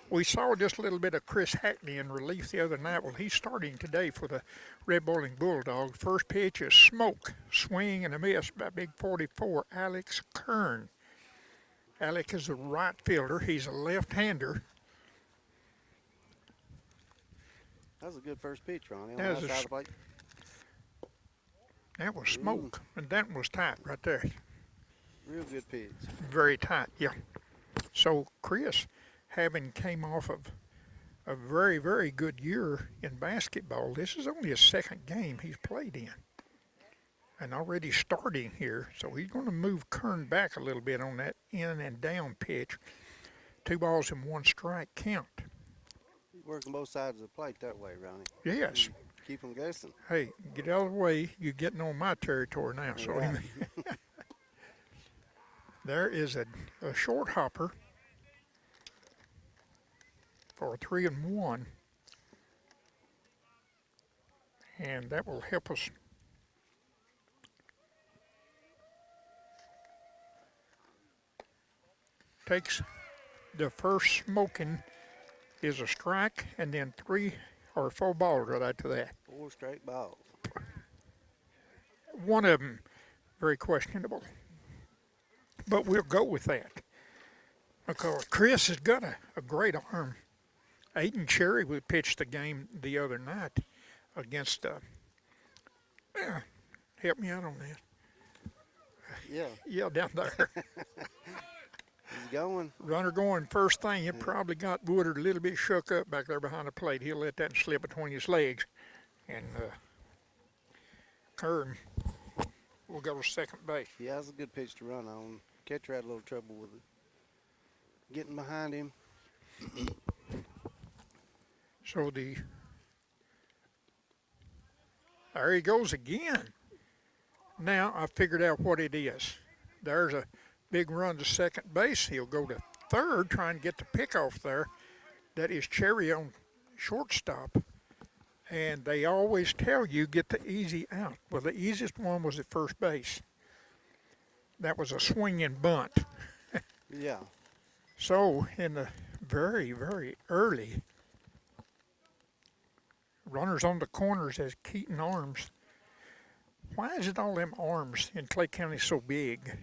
We saw just a little bit of Chris Hackney in relief the other night. Well, he's starting today for the Red Boiling Bulldogs. First pitch is smoke, swing and a miss by big 44, Alex Kern. Alec is a right fielder. He's a left-hander. That was a good first pitch, Ronnie. That was smoke, and that was tight right there. Real good pitch. Very tight, yeah. So Chris, having came off of a very, very good year in basketball, this is only his second game he's played in. And already starting here, so he's going to move Kern back a little bit on that in and down pitch. 2 balls and 1 strike count. Working both sides of the plate that way, Ronnie. Yes. Keep them guessing. Hey, get out of the way. You're getting on my territory now. So Right. There is a short hopper for 3-1. And that will help us. Takes the first smoking is a strike, and then 3 or 4 balls right after that. 4 straight balls. One of them very questionable, but we'll go with that because Chris has got a great arm. Aiden Cherry would pitch the game the other night against. Help me out on that. Yeah, down there. He's going. Runner going first thing. It probably got Woodard a little bit shook up back there behind the plate. He'll let that slip between his legs. And Kern will go to second base. Yeah, that's a good pitch to run on. Catcher had a little trouble with it. Getting behind him. So there he goes again. Now I figured out what it is. There's a big run to second base. He'll go to third, trying to get the pick off there. That is Cherry on shortstop. And they always tell you get the easy out. Well, the easiest one was at first base. That was a swinging bunt. Yeah. So in the very, very early, runners on the corners as Keaton arms. Why is it all them arms in Clay County so big?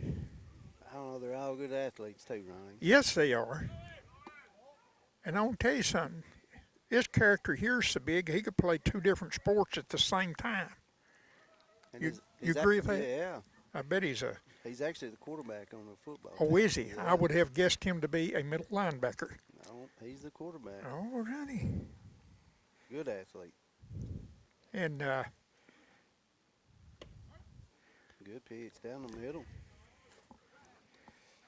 I don't know. They're all good athletes too, Ronnie. Yes, they are. And I'll tell you something. This character here is so big, he could play 2 different sports at the same time. And You agree with that? Yeah. I bet he's a... He's actually the quarterback on the football Oh, team. is he? Yeah. I would have guessed him to be a middle linebacker. No, he's the quarterback. All righty. Good athlete. And Good pitch down the middle.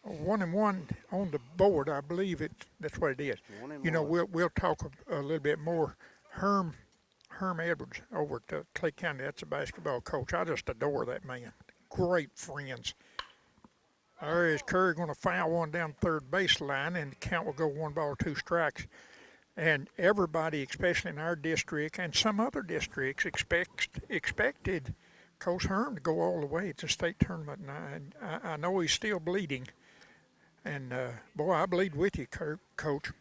1-1 on the board, I believe that's what it is. 1-1. You know, we'll talk a little bit more. Herm Edwards over at Clay County, that's a basketball coach. I just adore that man. Great friends. There is Curry going to foul one down third baseline, and the count will go 1 ball, 2 strikes. And everybody, especially in our district and some other districts, expected Coach Herm to go all the way at the state tournament. And I know he's still bleeding. And, boy, I bleed with you, Coach.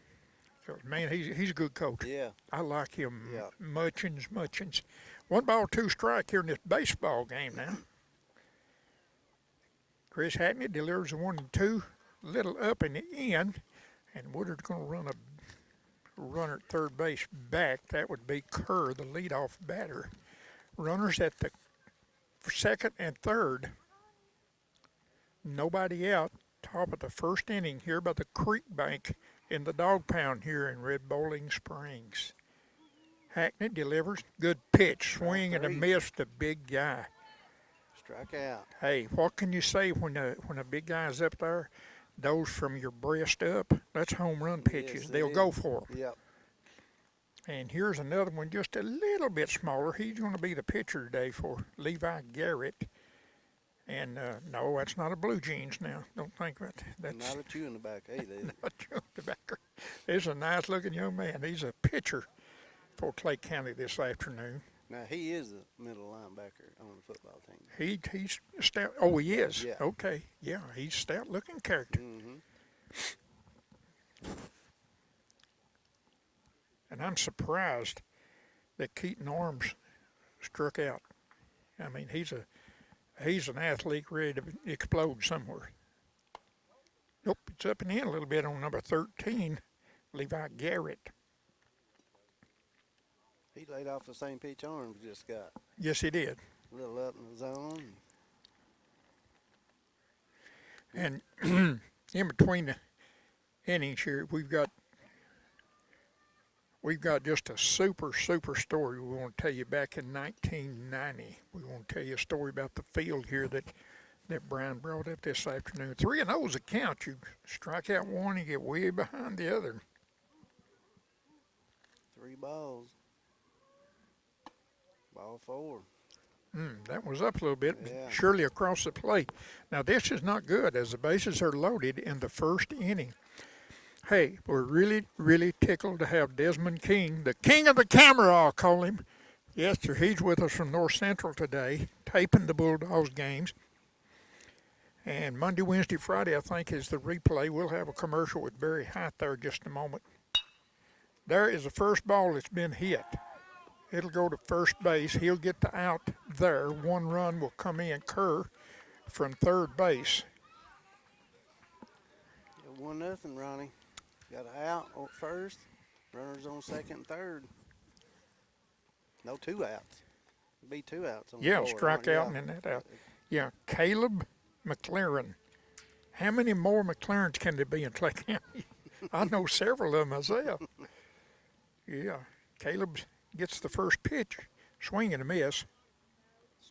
Man, he's a good coach. Yeah. I like him Yeah. muchins. 1 ball, 2 strike here in this baseball game now. Chris Hackney delivers a 1-2, little up in the end, and Woodard's going to run a runner at third base back. That would be Kerr, the leadoff batter. Runners at the second and third. Nobody out. Top of the first inning here by the creek bank in the dog pound here in Red Boiling Springs. Hackney delivers. Good pitch. Swing and a miss to big guy. Strike out. Hey, what can you say when a big guy's up there? Those from your breast up, that's home run pitches. Yes, They'll go for them. Yep. And here's another one just a little bit smaller. He's going to be the pitcher today for Levi Garrett. And no, that's not a Blue Jeans now. Don't think about that. That's Not a chew in the back either. not Joe DeBacker. This is a nice-looking young man. He's a pitcher for Clay County this afternoon. Now, he is a middle linebacker on the football team. He's stout. Oh, he is? Yeah. Okay. Yeah, he's stout-looking character. Mm-hmm. And I'm surprised that Keaton Arms struck out. I mean, he's an athlete ready to explode somewhere. Nope, it's up and in a little bit on number 13, Levi Garrett. He laid off the same pitch Arms just got. Yes, he did. A little up in the zone. And in between the innings here, we've got just a super story we want to tell you. Back in 1990, we want to tell you a story about the field here that Brian brought up this afternoon. 3-0 is a count. You strike out one, you get way behind the other. 3 balls. Ball 4. That was up a little bit, Yeah. surely across the plate. Now, this is not good as the bases are loaded in the first inning. Hey, we're really tickled to have Desmond King, the king of the camera, I'll call him. Yes, sir, he's with us from North Central today, taping the Bulldogs games. And Monday, Wednesday, Friday, I think, is the replay. We'll have a commercial with Barry Height there in just a moment. There is the first ball that's been hit. It'll go to first base. He'll get the out there. 1 run will come in, Kerr, from third base. 1-0, Ronnie. Got an out on first. Runners on second and third. No 2 outs. It'd be 2 outs on the Yeah, board, strike right? out and then that out. Yeah, Caleb McLaren. How many more McLarens can there be in Clay County? I know several of them myself. Yeah, Caleb gets the first pitch, swing and a miss.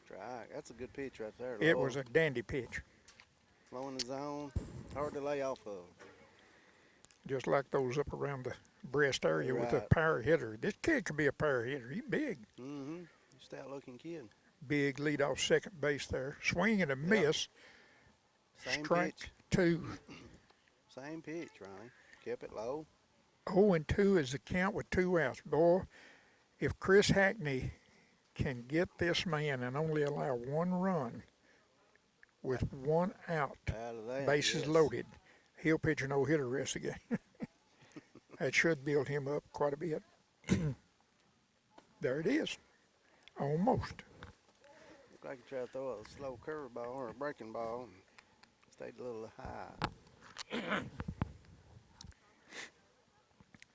Strike. That's a good pitch right there. It Low. was a dandy pitch, Low in the zone. Hard to lay off of. just like those up around the breast area with a Right. power hitter. This kid could be a power hitter. He's big. Mm-hmm. Stout-looking kid. Big lead off second base there. Swing and a miss. Same Strike pitch. 2. Same pitch, Ronnie. Kept it low. 0-2 is the count with 2 outs. Boy, if Chris Hackney can get this man and only allow 1 run with 1 out, Out of that. bases yes. loaded, he'll pitch a no-hitter rest of the game. That should build him up quite a bit. There it is. Almost. Looked like he tried to throw a slow curve ball or a breaking ball. And stayed a little high.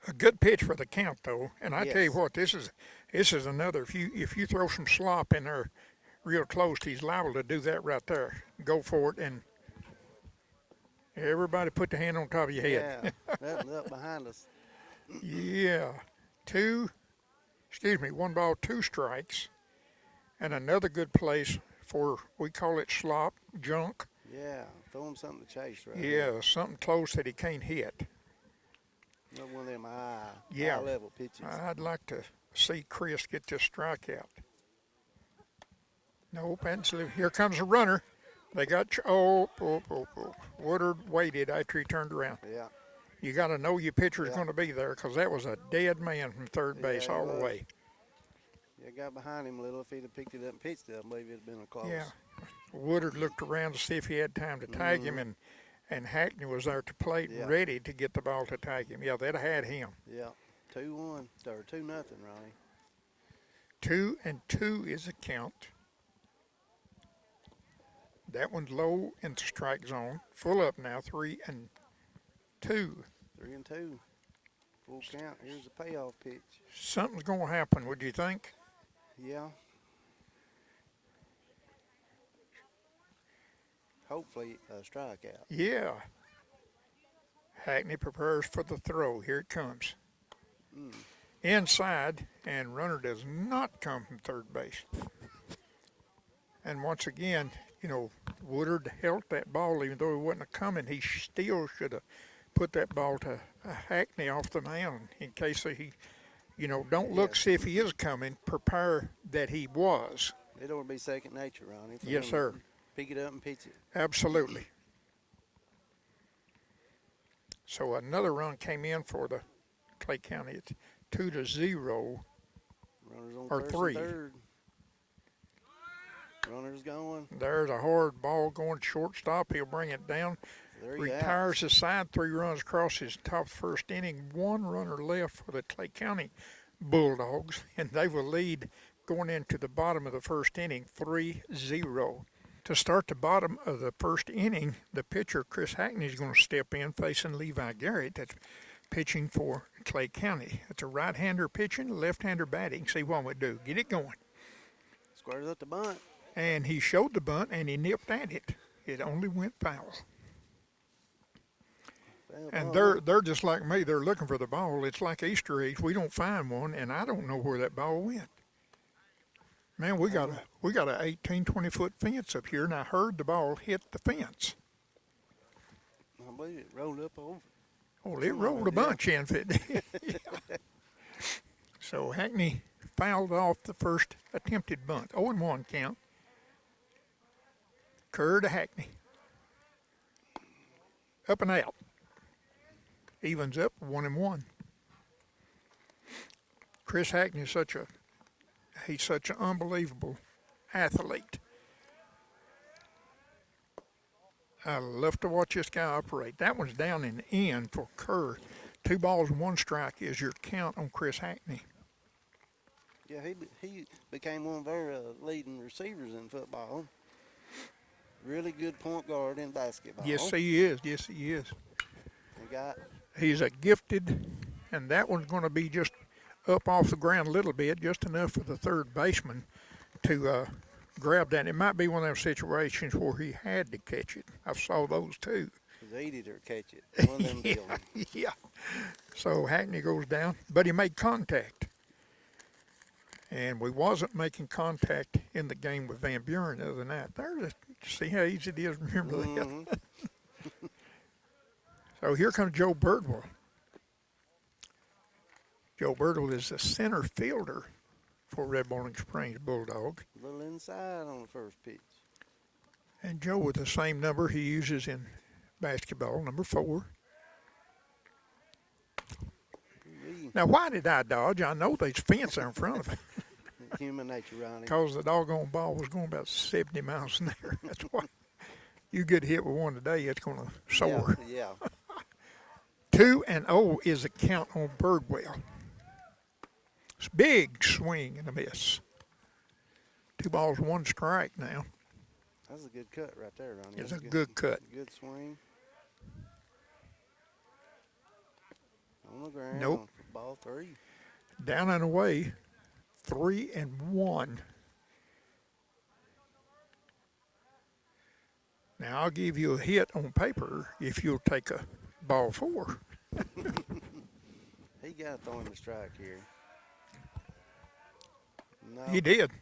A good pitch for the count, though. And I tell you Yes. what, this is another. If you throw some slop in there real close, he's liable to do that right there. Go for it, and everybody put the hand on top of your head. Yeah, that was up behind us. Yeah. 1 ball, 2 strikes. And another good place for, we call it slop, junk. Yeah, throw him something to chase right Yeah, something close that he can't hit. Not one of them Yeah. high-level pitches. I'd like to see Chris get this strikeout. Nope, and so here comes a runner. They got, Woodard waited after he turned around. Yeah. You got to know your pitcher's Yeah. going to be there because that was a dead man from third base Yeah, he all the was. way. Yeah, got behind him a little. If he'd have picked it up and pitched it, I believe it'd have been a close. Yeah. Woodard looked around to see if he had time to tag him, and Hackney was there at the plate Yeah. ready to get the ball to tag him. Yeah, they'd have had him. Yeah. 2-1 or 2-0, Ronnie. 2-2 is the count. That one's low in the strike zone. Full up now, 3-2. 3-2. Full count. Here's the payoff pitch. Something's going to happen, would you think? Yeah. Hopefully a strikeout. Yeah. Hackney prepares for the throw. Here it comes. Inside, and runner does not come from third base. And once again, Woodard held that ball even though it wasn't coming. He still should have put that ball to Hackney off the mound in case he, don't look, Yes. see if he is coming, prepare that he was. It ought to be second nature, Ronnie. for Yes, him sir. to Pick it up and pitch it. Absolutely. So another run came in for the Clay County. It's 2-0. Runners on Or first 3. and third. Runners going. There's a hard ball going shortstop. He'll bring it down. 3 retires outs. his side, 3 runs across his top first inning, 1 runner left for the Clay County Bulldogs, and they will lead going into the bottom of the first inning 3-0. To start the bottom of the first inning, the pitcher, Chris Hackney, is going to step in facing Levi Garrett. That's pitching for Clay County. It's a right-hander pitching, left-hander batting. See what we do. Get it going. Squares up the bunt. And he showed the bunt, and he nipped at it. It only went foul. And they're just like me. They're looking for the ball. It's like Easter eggs. We don't find one, and I don't know where that ball went. Man, we got a 18, 20-foot fence up here, and I heard the ball hit the fence. I believe it rolled up over. Oh, it rolled a bunch in it. Yeah. So Hackney fouled off the first attempted bunt. 0-1 count. Kerr to Hackney. Up and out. Evens up, 1-1. Chris Hackney is he's such an unbelievable athlete. I love to watch this guy operate. That one's down in the end for Kerr. 2 balls, 1 strike is your count on Chris Hackney. Yeah, he became one of our leading receivers in football. Really good point guard in basketball. Yes, he is. Yes, he is. He's a gifted, and that one's going to be just up off the ground a little bit, just enough for the third baseman to grab that. It might be one of those situations where he had to catch it. I saw those too. He's easy to catch it. One of them deals. Yeah. So Hackney goes down, but he made contact. And we wasn't making contact in the game with Van Buren the other night. See how easy it is to remember that. So here comes Joe Birdwell. Joe Birdwell is the center fielder for Red Boiling Springs Bulldogs. A little inside on the first pitch. And Joe with the same number he uses in basketball, number 4. Now, why did I dodge? I know there's a fence there in front of it. Human nature, Ronnie. Because the doggone ball was going about 70 miles an hour. That's why. You get hit with one today, it's going to soar. Yeah. 2-0 is the count on Birdwell. It's big swing and a miss. 2 balls, 1 strike now. That's a good cut right there, Ronnie. It's a good cut. Good swing. On the ground. Nope. Ball 3. Down and away, 3-1. Now, I'll give you a hit on paper if you'll take a ball 4. He got to throw him a strike here. No. He did. Ball,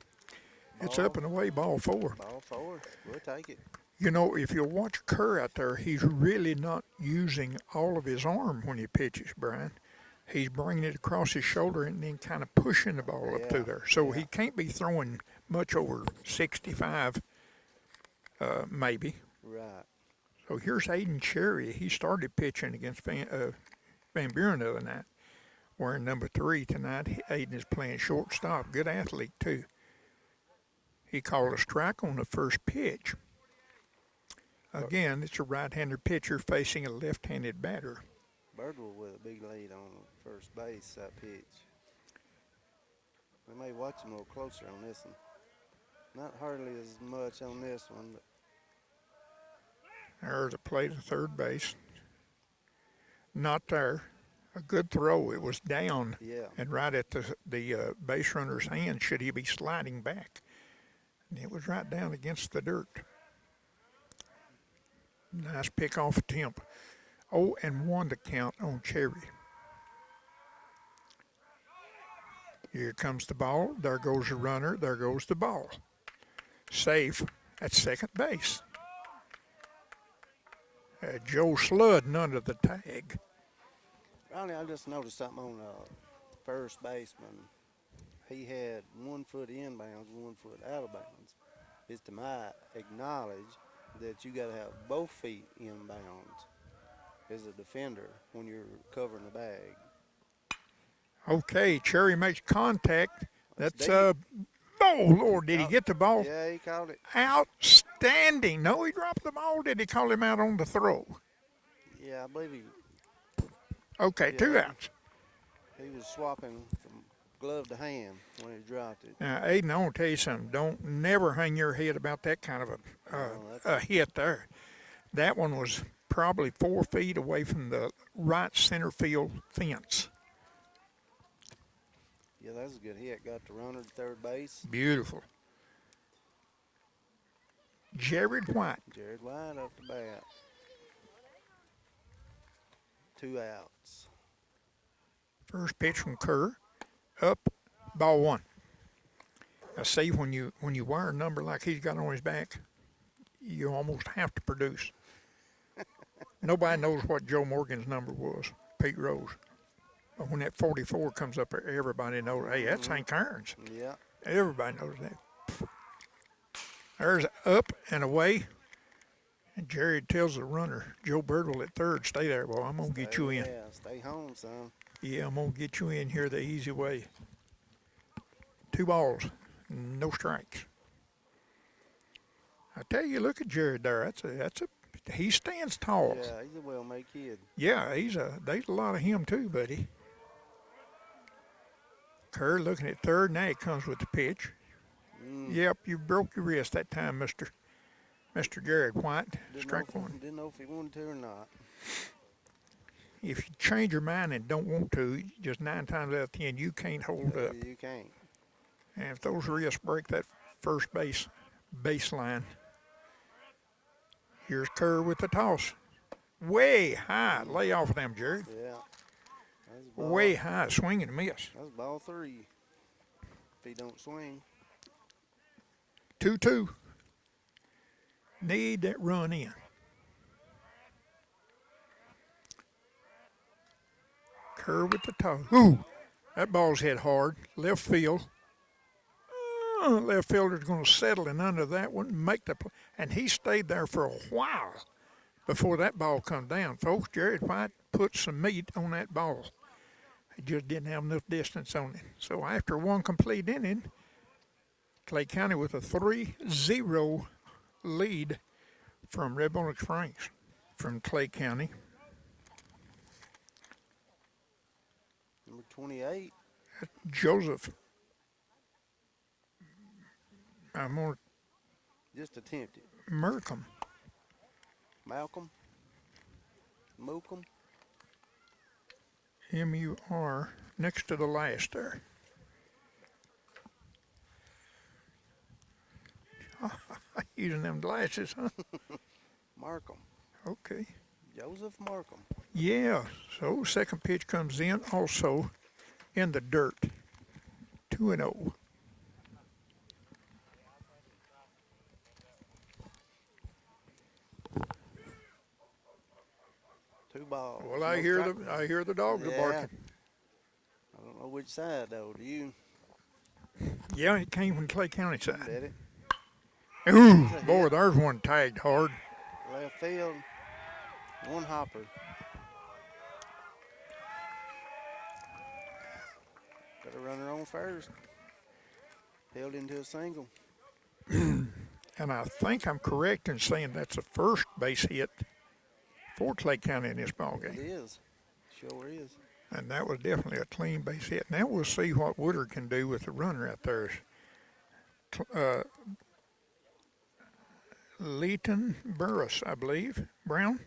it's up and away, ball 4. Ball 4. We'll take it. You know, if you'll watch Kerr out there, he's really not using all of his arm when he pitches, Brian. He's bringing it across his shoulder and then kind of pushing the ball up through there. So he can't be throwing much over 65, maybe. Right. So here's Aiden Cherry. He started pitching against Van Buren the other night. Wearing number 3 tonight. Aiden is playing shortstop. Good athlete, too. He called a strike on the first pitch. Again, it's a right-hander pitcher facing a left-handed batter. Birdwell with a big lead on first base that pitch. We may watch him a little closer on this one. Not hardly as much on this one, but there's a play to third base. Not there. A good throw. It was down and right at the base runner's hand should he be sliding back. And it was right down against the dirt. Nice pick-off attempt. 0-1 to count on Cherry. Here comes the ball. There goes the runner. There goes the ball. Safe at second base. Joe Sludd under the tag. Ronnie, I just noticed something on first baseman. He had 1 foot inbounds, 1 foot out of bounds. It's to my acknowledge that you got to have both feet inbounds as a defender when you're covering the bag. Okay, Cherry makes contact. That's oh Lord, did he get the ball? Yeah, he called it. Outstanding. No, he dropped the ball. Did he call him out on the throw? Yeah, I believe he Okay, 2 Yeah. outs. he was swapping from glove to hand when he dropped it. Now, Aiden, I want to tell you something. Don't never hang your head about that kind of No, that's a hit there. That one was probably 4 feet away from the right center field fence. Yeah, that was a good hit. Got the runner to third base. Beautiful. Jared White. Jared White up the bat. 2 outs. First pitch from Kerr. Up, ball 1. I see when you wire a number like he's got on his back, you almost have to produce. Nobody knows what Joe Morgan's number was, Pete Rose. But when that 44 comes up there, everybody knows, hey, that's Hank Kearns. Yeah. Everybody knows that. There's up and away. And Jared tells the runner, Joe Birdwell at third, stay there, boy. I'm going to get you in. Yeah, stay home, son. Yeah, I'm going to get you in here the easy way. 2 balls, no strikes. I tell you, look at Jared there. He stands tall. Yeah, he's a well-made kid. Yeah, there's a lot of him too, buddy. Kerr looking at third. Now he comes with the pitch. Yep, you broke your wrist that time, Mr. Jared White. Strike 1. Didn't know if he wanted to or not. If you change your mind and don't want to, just 9 times out of 10, you can't hold up. You can't. And if those wrists break that first baseline, here's Kerr with the toss. Way high. Lay off of them, Jared. Yeah. Way high. Swing and miss. That's ball 3. If he don't swing. 2-2. Need that run in. Kerr with the toss. Ooh, that ball's hit hard. Left field. Left fielder's going to settle in under that one, make the play. And he stayed there for a while before that ball come down. Folks, Jared White put some meat on that ball. He just didn't have enough distance on it. So after 1 complete inning, Clay County with a 3-0 lead from Red Boiling Springs from Clay County. Number 28. Joseph. I'm going to Just attempted. Malcolm. Malcolm. M-U-R, next to the last there. Using them glasses, huh? Markham. Okay. Joseph Markham. Yeah, so second pitch comes in also in the dirt. 2-0. Two balls. Well, I hear the dogs are barking. I don't know which side though. Do you? Yeah, it came from Clay County side. Did it? Ooh, boy, there's one tagged hard. Left field. One hopper. Got a runner on first. Held into a single. And I think I'm correct in saying that's a first base hit for Clay County in this ball It game. is. Sure is. And that was definitely a clean base hit. Now we'll see what Woodard can do with the runner out there. Leighton Burris, I believe. Brown.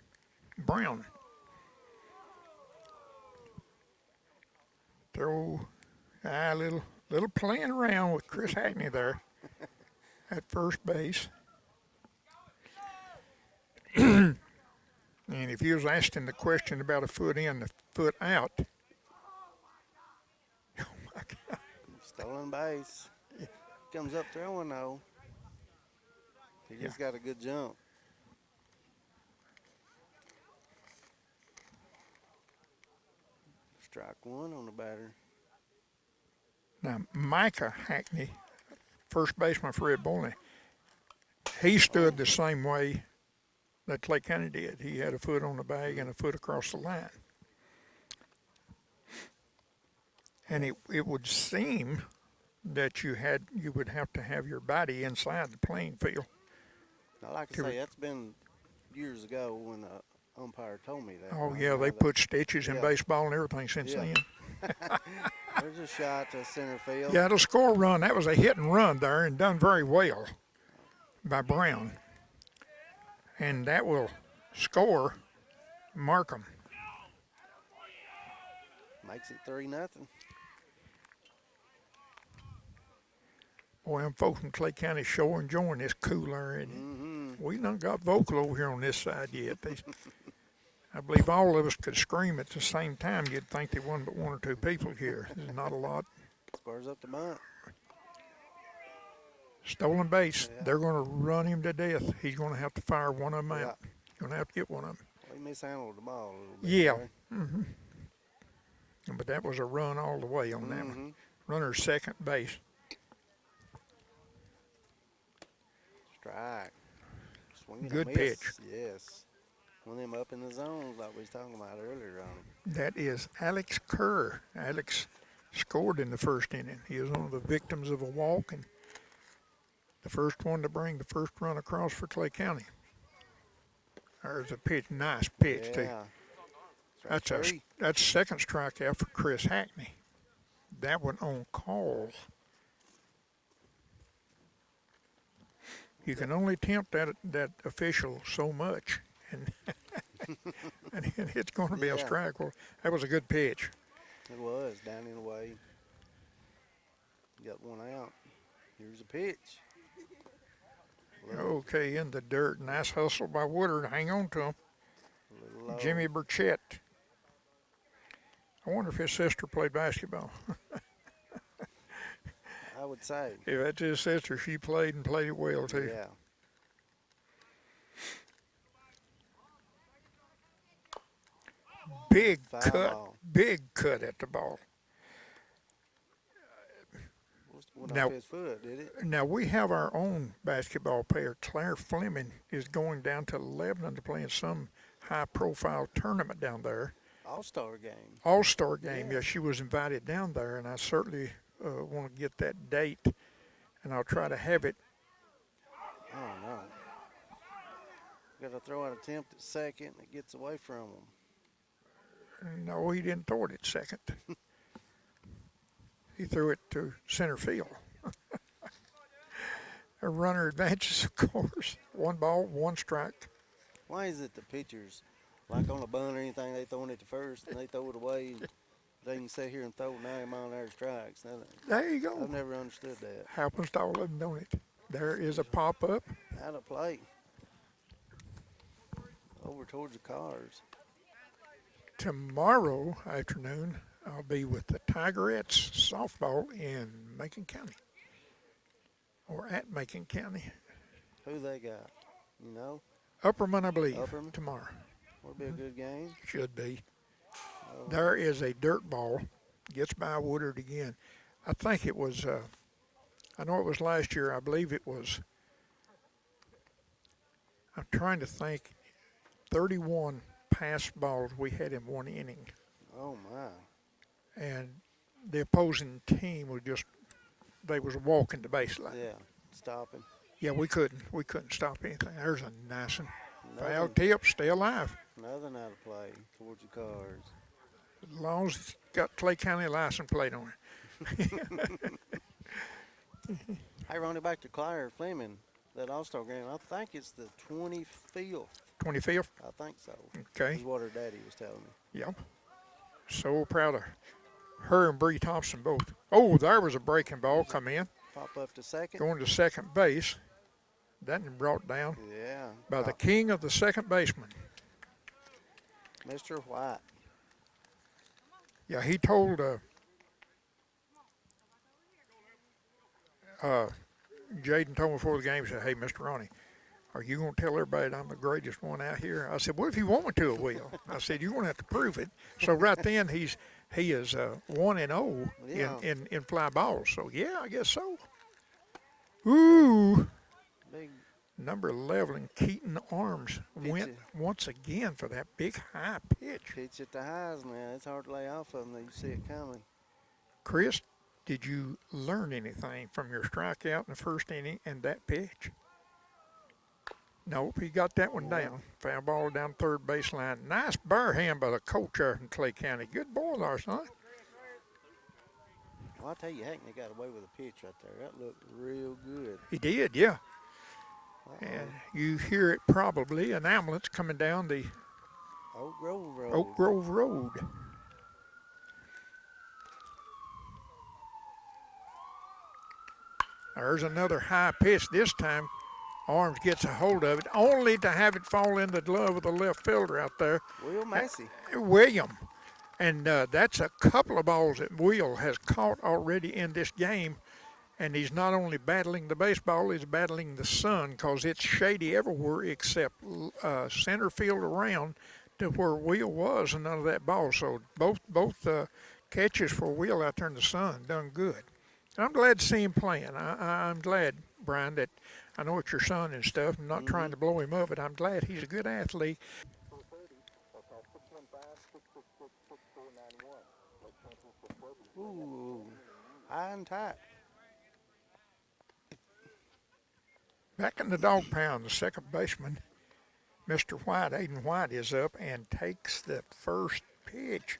Throw a little playing around with Chris Hackney there at first base. And if you was asking the question about a foot in, a foot out, oh my God. Stolen base. Comes up throwing though. He just got a good jump. Strike 1 on the batter. Now, Micah Hackney, first baseman for Red Boiling, he stood the same way that Clay County did. He had a foot on the bag and a foot across the line. And it would seem that you would have to have your body inside the playing field. Now, like I say, that's been years ago when umpire told me that. Oh, Ronnie. yeah, Now they that- put stitches in Yeah. baseball and everything since Yeah. then. There's a shot to center field. Yeah, the score run, that was a hit and run there and done very well by Brown. And that will score Markham. Makes it 3-0. Boy, them folks from Clay County sure enjoying this cool air, and Mm-hmm. we done got vocal over here on this side yet. I believe all of us could scream at the same time. You'd think there wasn't but one or two people here. There's not a lot. Squares up the bunt. Stolen base. Yeah. They're going to run him to death. He's going to have to fire one of them out. Yeah. Going to have to get one of them. Well, he mishandled the ball a little bit. Yeah. There. But that was a run all the way on that one. Runner second base. Strike. Swing and a Good miss. pitch. Yes. One of them up in the zones like we was talking about earlier on him. That is Alex Kerr. Alex scored in the first inning. He was one of the victims of a walk and the first one to bring the first run across for Clay County. There's a pitch, nice pitch too. Yeah. Strike three. That's second strikeout for Chris Hackney. That one on call. You can only tempt that official so much, and and it's going to be a Yeah. strike. Well, that was a good pitch. It was down in the way. Got one out. Here's a pitch. Okay, in the dirt. Nice hustle by Woodard. Hang on to him. Little low. Jimmy Burchett. I wonder if his sister played basketball. I would say. If that's his sister, she played and played it well too. Yeah. Foul ball. Big cut at the ball. Went Now- off his foot, did it? Now we have our own basketball player. Claire Fleming is going down to Lebanon to play in some high-profile tournament down there. All-star game. All-Star game. Yeah. Yeah, she was invited down there, and I certainly want to get that date, and I'll try to have it. Oh, no. Got to throw an attempt at second. It gets away from him. No, he didn't throw it at second. He threw it to center field. A runner advances, of course. One ball, one strike. Why is it the pitchers, like on a bunt or anything, they throwing it to first and they throw it away? They can sit here and throw 90-mile-an-hour strikes. There you go. I've never understood that. Happens to all of them, don't it? There is a pop-up. Out of play. Over towards the cars. Tomorrow afternoon, I'll be with the Tigerettes softball in Macon County, or at Macon County. Who they got? You know? Upperman, I believe, Upperman? tomorrow. Will be a good game. Should be. Oh, There is a dirt ball. Gets by Woodard again. I think it was, I know it was last year. I believe it was, I'm trying to think, 31 pass balls we had in one inning. oh my. And the opposing team was just, they was walking the baseline. Yeah. Stopping. Yeah, we couldn't stop anything. There's a nice one. Foul Another, tip, stay alive. another out of play towards the cars. As long as it's got Clay County license plate on it. Hey, Ronnie, back to Claire Fleming, that All-Star game. I think it's the 25th. 25th? I think so. Okay. Is what her daddy was telling me. Yep. So proud of her and Bree Thompson both. Oh, there was a breaking ball come in. Pop up to second. Going to second base. That brought down Yeah. by the king of the second baseman. Mr. White. Yeah, he told Jaden told me before the game, he said, "Hey, Mr. Ronnie, are you going to tell everybody that I'm the greatest one out here?" I said, "Well, if you want me to, I will." I said, "You're going to have to prove it." So right then, he is 1-0 Yeah. in fly balls. So yeah, I guess so. Ooh, Big. number 11, Keaton Arms went it. once again for that big high pitch. Pitch at the highs, man. It's hard to lay off of them. You see it coming. Chris, did you learn anything from your strikeout in the first inning and that pitch? Nope, he got that one down. Foul ball down third baseline. Nice bare hand by the coach there in Clay County. Good ball there, son. Well, I'll tell you, Hackney got away with a pitch right there. That looked real good. He did, yeah. Uh-oh. And you hear it probably, an ambulance coming down the Oak Grove Road. Oak Grove Road. There's another high pitch this time. Arms gets a hold of it, only to have it fall in the glove of the left fielder out there. Will Massey. William. And that's a couple of balls that Will has caught already in this game. And he's not only battling the baseball, he's battling the sun because it's shady everywhere except center field around to where Will was and none of that ball. So both catches for Will out there in the sun done good. I'm glad to see him playing. I'm glad, Brian, that I know it's your son and stuff. I'm not trying to blow him up, but I'm glad he's a good athlete. Ooh, high and tight. Back in the dog pound, the second baseman, Mr. White, Aiden White, is up and takes the first pitch.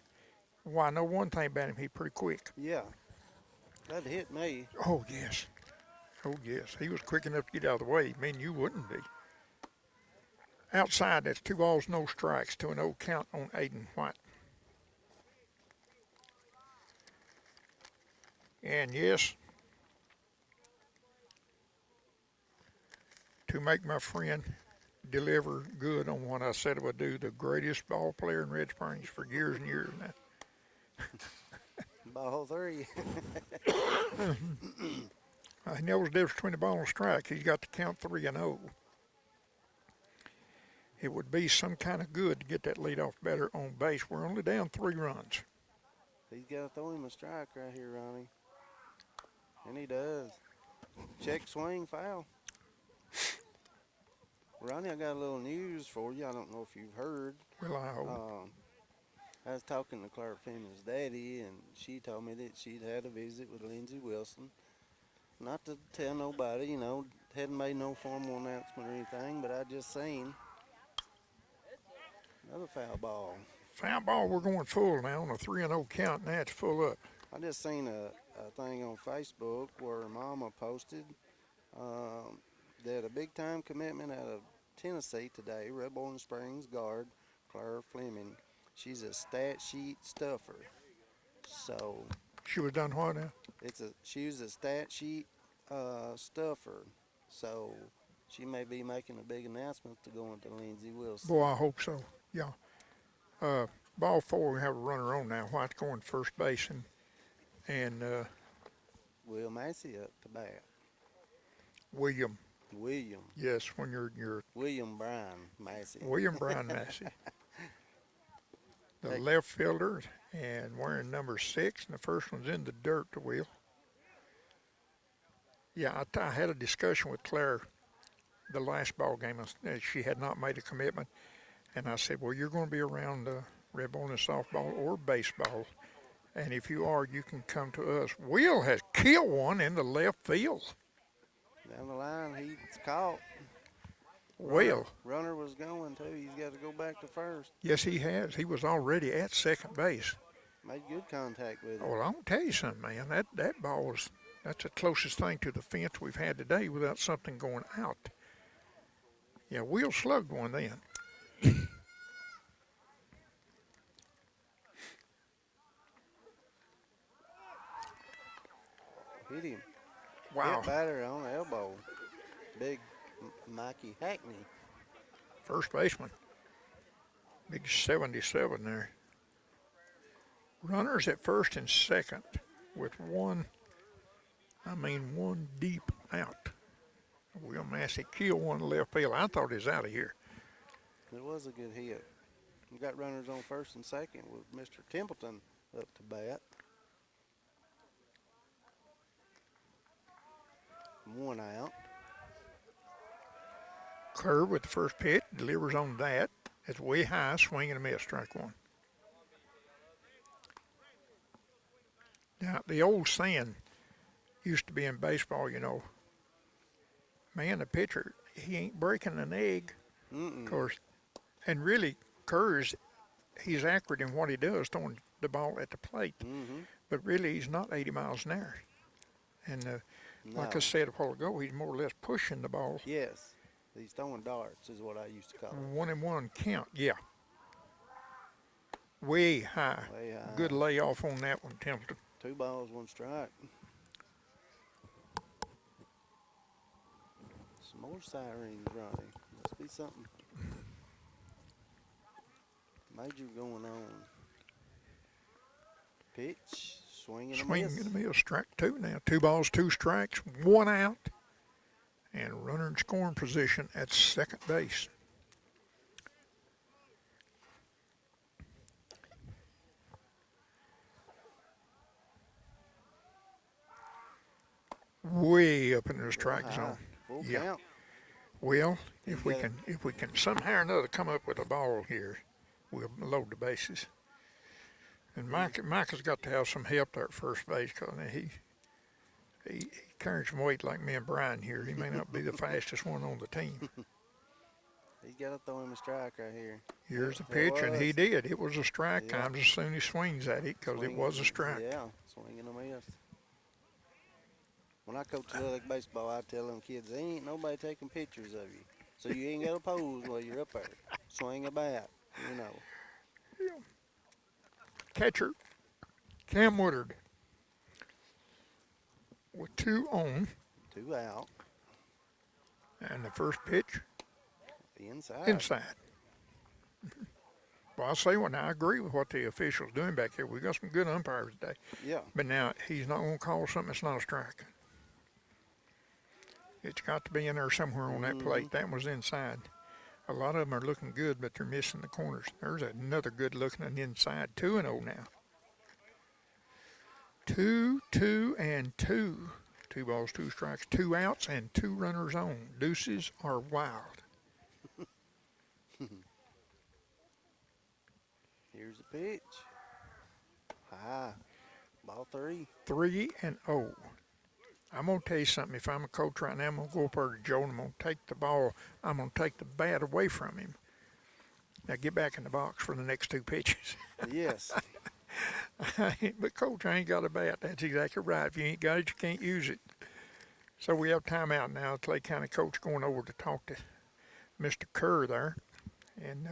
Well, I know one thing about him, he's pretty quick. Yeah, that hit me. Oh, yes. Oh, yes. He was quick enough to get out of the way. I mean, you wouldn't be. Outside, that's 2 balls, no strikes, 2-0 count on Aiden White. And yes, to make my friend deliver good on what I said I would do, the greatest ball player in Red Springs for years and years now. Ball 3. He knows the difference between a ball and a strike. He's got to count 3-0. It would be some kind of good to get that leadoff batter on base. We're only down 3 runs. He's got to throw him a strike right here, Ronnie. And he does. Check swing, foul. Ronnie, I got a little news for you. I don't know if you've heard. Well, I hope. I was talking to Clark Fleming's daddy, and she told me that she'd had a visit with Lindsey Wilson. Not to tell nobody, you know, hadn't made no formal announcement or anything, but I just seen another foul ball. Foul ball, we're going full now on a 3-0 count. Now it's full up. I just seen a thing on Facebook where Mama posted that a big-time commitment out of Tennessee today, Red Boiling Springs guard, Claire Fleming. She's a stat sheet stuffer. So She was done what now? she was a stat sheet stuffer. So she may be making a big announcement to go into Lindsey Wilson. Boy, I hope so. Yeah. Ball 4, we have a runner on now. White's going first base, and Will Massey up to bat. William. Yes, when you're William Bryan Massey. William Bryan Massey. The left fielder, and wearing number 6, and the first one's in the dirt, the wheel. Yeah, I had a discussion with Claire the last ball game. She had not made a commitment, and I said, well, you're going to be around Red Boiling softball or baseball, and if you are, you can come to us. Will has killed one in the left field. Down the line, he's caught. Well, Runner was going, too. He's got to go back to first. yes, he has. He was already at second base. Made good contact with it. Well, I'm going to tell you something, man. That ball that's the closest thing to the fence we've had today without something going out. Yeah, Will slugged one then. Hit him. Wow. Hit batter on the elbow. Big Mikey Hackney. First baseman. Big 77 there. Runners at first and second with one deep out. Will Massey killed one left field. I thought he was out of here. It was a good hit. We got runners on first and second with Mr. Templeton up to bat. One out. Curve with the first pitch, delivers on that. It's way high, swing and a miss, strike one. Now, the old saying used to be in baseball, you know, man, the pitcher, he ain't breaking an egg, of Mm-mm. course. And really, Kerr's, he's accurate in what he does, throwing the ball at the plate. Mm-hmm. But really, he's not 80 miles an hour. And like I No. said a while ago, he's more or less pushing the ball. Yes. He's throwing darts is what I used to call it. 1-1 count, yeah. Way high. Way high. Good layoff on that one, Templeton. 2 balls, 1 strike. Some more sirens running. Must be something major going on. Pitch, swinging a Swing miss. and a miss, strike 2 now. 2 balls, 2 strikes, 1 out. And runner in scoring position at second base. Way up in the strike High. zone. Full Yeah. count. Well, if we got can somehow or another come up with a ball here, we'll load the bases. And Mike has got to have some help there at first base because he carries some weight like me and Brian here. He may not be the fastest one on the team. He's got to throw him a strike right here. Here's the It pitch, and he was. did. It was a strike. Yeah. Comes as soon as he swings at it because it was a strike. Yeah, swinging a miss. When I coach little league baseball, I tell them kids, ain't nobody taking pictures of you. So you ain't got to pose while you're up there. Swing a bat, you know. Catcher, Cam Woodard, with 2 on, 2 out. and the first pitch Inside. inside. Well, I'll say what now. I agree with what the official's doing back here. We got some good umpires today. Yeah. But now he's not going to call something that's not a strike. It's got to be in there somewhere on that plate. That was inside. A lot of them are looking good, but they're missing the corners. There's another good looking one inside. 2-0 now. 2, 2, and 2. 2 balls, 2 strikes, 2 outs, and 2 runners on. Deuces are wild. Here's the pitch. High. Ball 3. 3-0. I'm going to tell you something. If I'm a coach right now, I'm going to go up there to Joe and I'm going to take the ball. I'm going to take the bat away from him. Now get back in the box for the next 2 pitches. Yes. But, Coach, I ain't got a bat. That's exactly right. If you ain't got it, you can't use it. So we have timeout now. Clay County coach going over to talk to Mr. Kerr there. And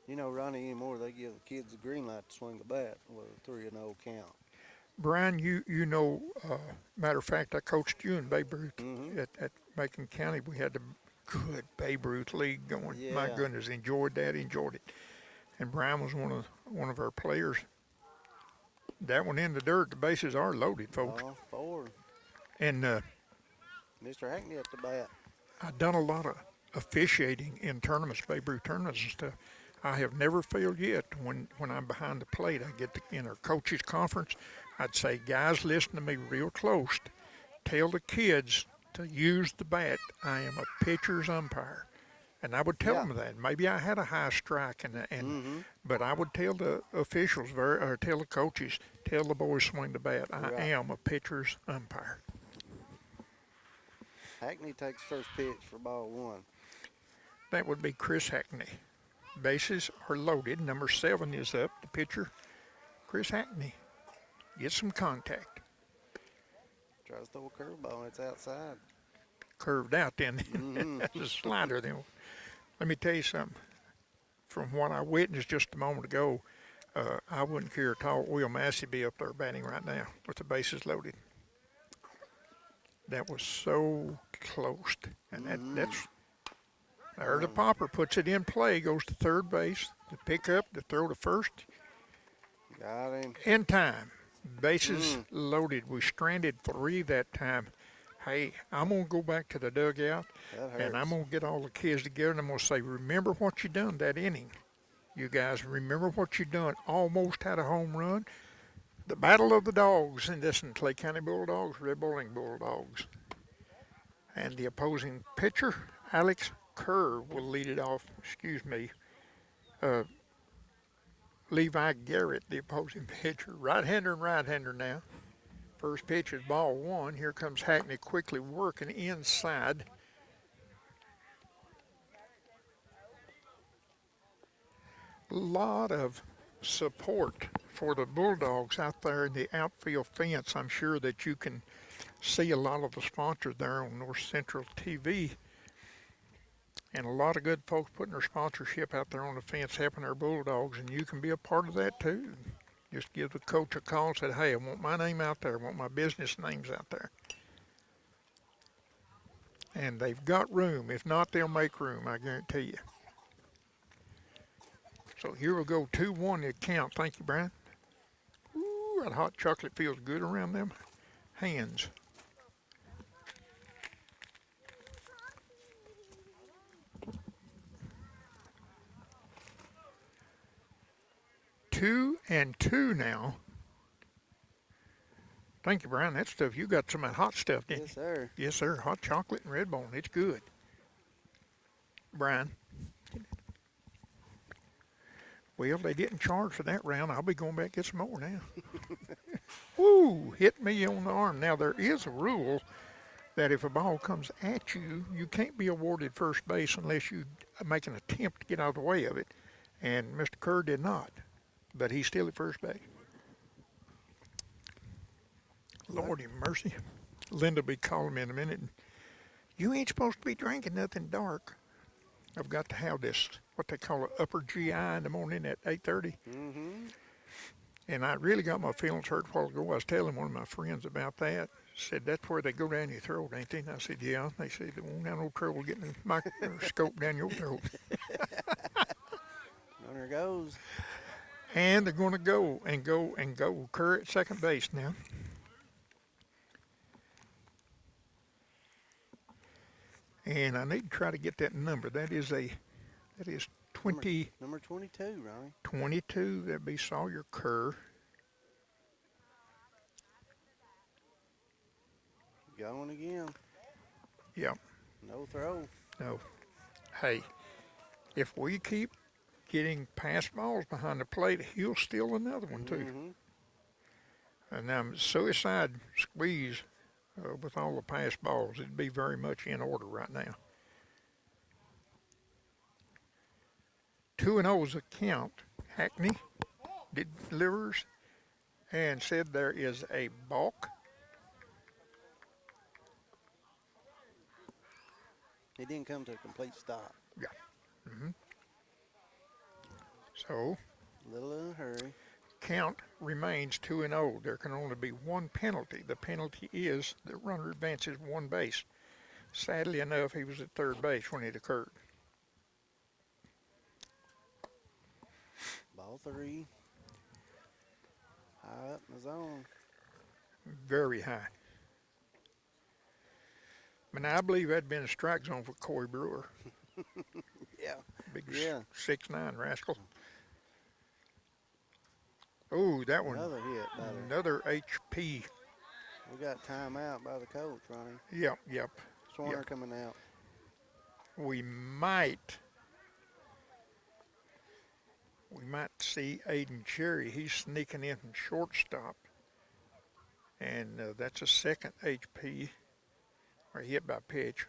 You know, Ronnie, anymore, they give the kids a green light to swing the bat with a 3-0 count. Brian, you know, matter of fact, I coached you in Babe Ruth Mm-hmm. at Macon County. We had the good Babe Ruth league going. Yeah. My goodness, enjoyed that, enjoyed it. And Brian was one of our players. That one in the dirt. The bases are loaded, folks. Ball 4. And Mr. Hackney at the bat. I've done a lot of officiating in tournaments, Babe Ruth tournaments and stuff. I have never failed yet when I'm behind the plate. I get in our coaches conference. I'd say, guys, listen to me real close. Tell the kids to use the bat. I am a pitcher's umpire. And I would tell them that. Maybe I had a high strike, but I would tell the officials, or tell the coaches, tell the boys swing the bat. I am a pitcher's umpire. Hackney takes first pitch for ball 1. That would be Chris Hackney. Bases are loaded. Number 7 is up. The pitcher, Chris Hackney. Get some contact. Tries to throw a curveball and it's outside. Curved out then. That's a slider then. Let me tell you something. From what I witnessed just a moment ago, I wouldn't care at all. Will Massey be up there batting right now with the bases loaded. That was so close. And that's there. The popper puts it in play, goes to third base, the pickup, the throw to first. Got him. In time. Bases loaded. We stranded 3 that time. Hey, I'm going to go back to the dugout, and I'm going to get all the kids together, and I'm going to say, remember what you done that inning. You guys, remember what you done. Almost had a home run. The battle of the dogs in this one, Clay County Bulldogs, Red Boiling Bulldogs. And the opposing pitcher, Alex Kerr, will lead it off. Levi Garrett, the opposing pitcher. Right-hander and right-hander now. First pitch is ball 1. Here comes Hackney quickly working inside. lot of support for the Bulldogs out there in the outfield fence. I'm sure that you can see a lot of the sponsors there on North Central TV, and a lot of good folks putting their sponsorship out there on the fence helping their Bulldogs, and you can be a part of that too. Just give the coach a call and say, hey, I want my name out there, I want my business names out there. And they've got room. If not, they'll make room, I guarantee you. So here we go, 2-1 the count. Thank you, Brian. Ooh, that hot chocolate feels good around them hands. Two and two now. Thank you, Brian. That stuff, you got some of that hot stuff, didn't you? Yes, sir. Yes, sir. Hot chocolate and Red Bone. It's good. Brian. Well, they didn't charge for that round. I'll be going back and get some more now. Woo! Hit me on the arm. Now, there is a rule that if a ball comes at you, you can't be awarded first base unless you make an attempt to get out of the way of it. And Mr. Kerr did not. But he's still at first base. Lordy mercy. Linda will be calling me in a minute. You ain't supposed to be drinking nothing dark. I've got to have this, what they call an upper GI in the morning at 8:30. Mm-hmm. And I really got my feelings hurt a while ago. I was telling one of my friends about that. Said, that's where they go down your throat, ain't they? And I said, yeah. They said, they won't have no trouble getting the microscope down your throat. There goes. And they're going to go and go and go. Kerr at second base now. And I need to try to get that number. That is 20. Number 22, Ronnie. 22. That'd be Sawyer Kerr. Going again. Yep. No throw. No. Hey, if we keep getting pass balls behind the plate, he'll steal another one too. Mm-hmm. And now suicide squeeze with all the pass balls, it'd be very much in order right now. 2-0 is a count. Hackney delivers and said there is a balk. He didn't come to a complete stop. Yeah. Mm-hmm. So, A little in a hurry. count remains 2-0. There can only be one penalty. The penalty is the runner advances one base. Sadly enough, he was at third base when it occurred. Ball 3. High up in the zone. Very high. But now I believe that'd been a strike zone for Corey Brewer. Yeah. Big Yeah. 6'9" rascal. Oh, that one. Another hit by the. Another HP. We got timeout by the coach, Ronnie. Yep. Swarner Yep. coming out. We might see Aiden Cherry. He's sneaking in from shortstop. And that's a second HP, or hit by pitch.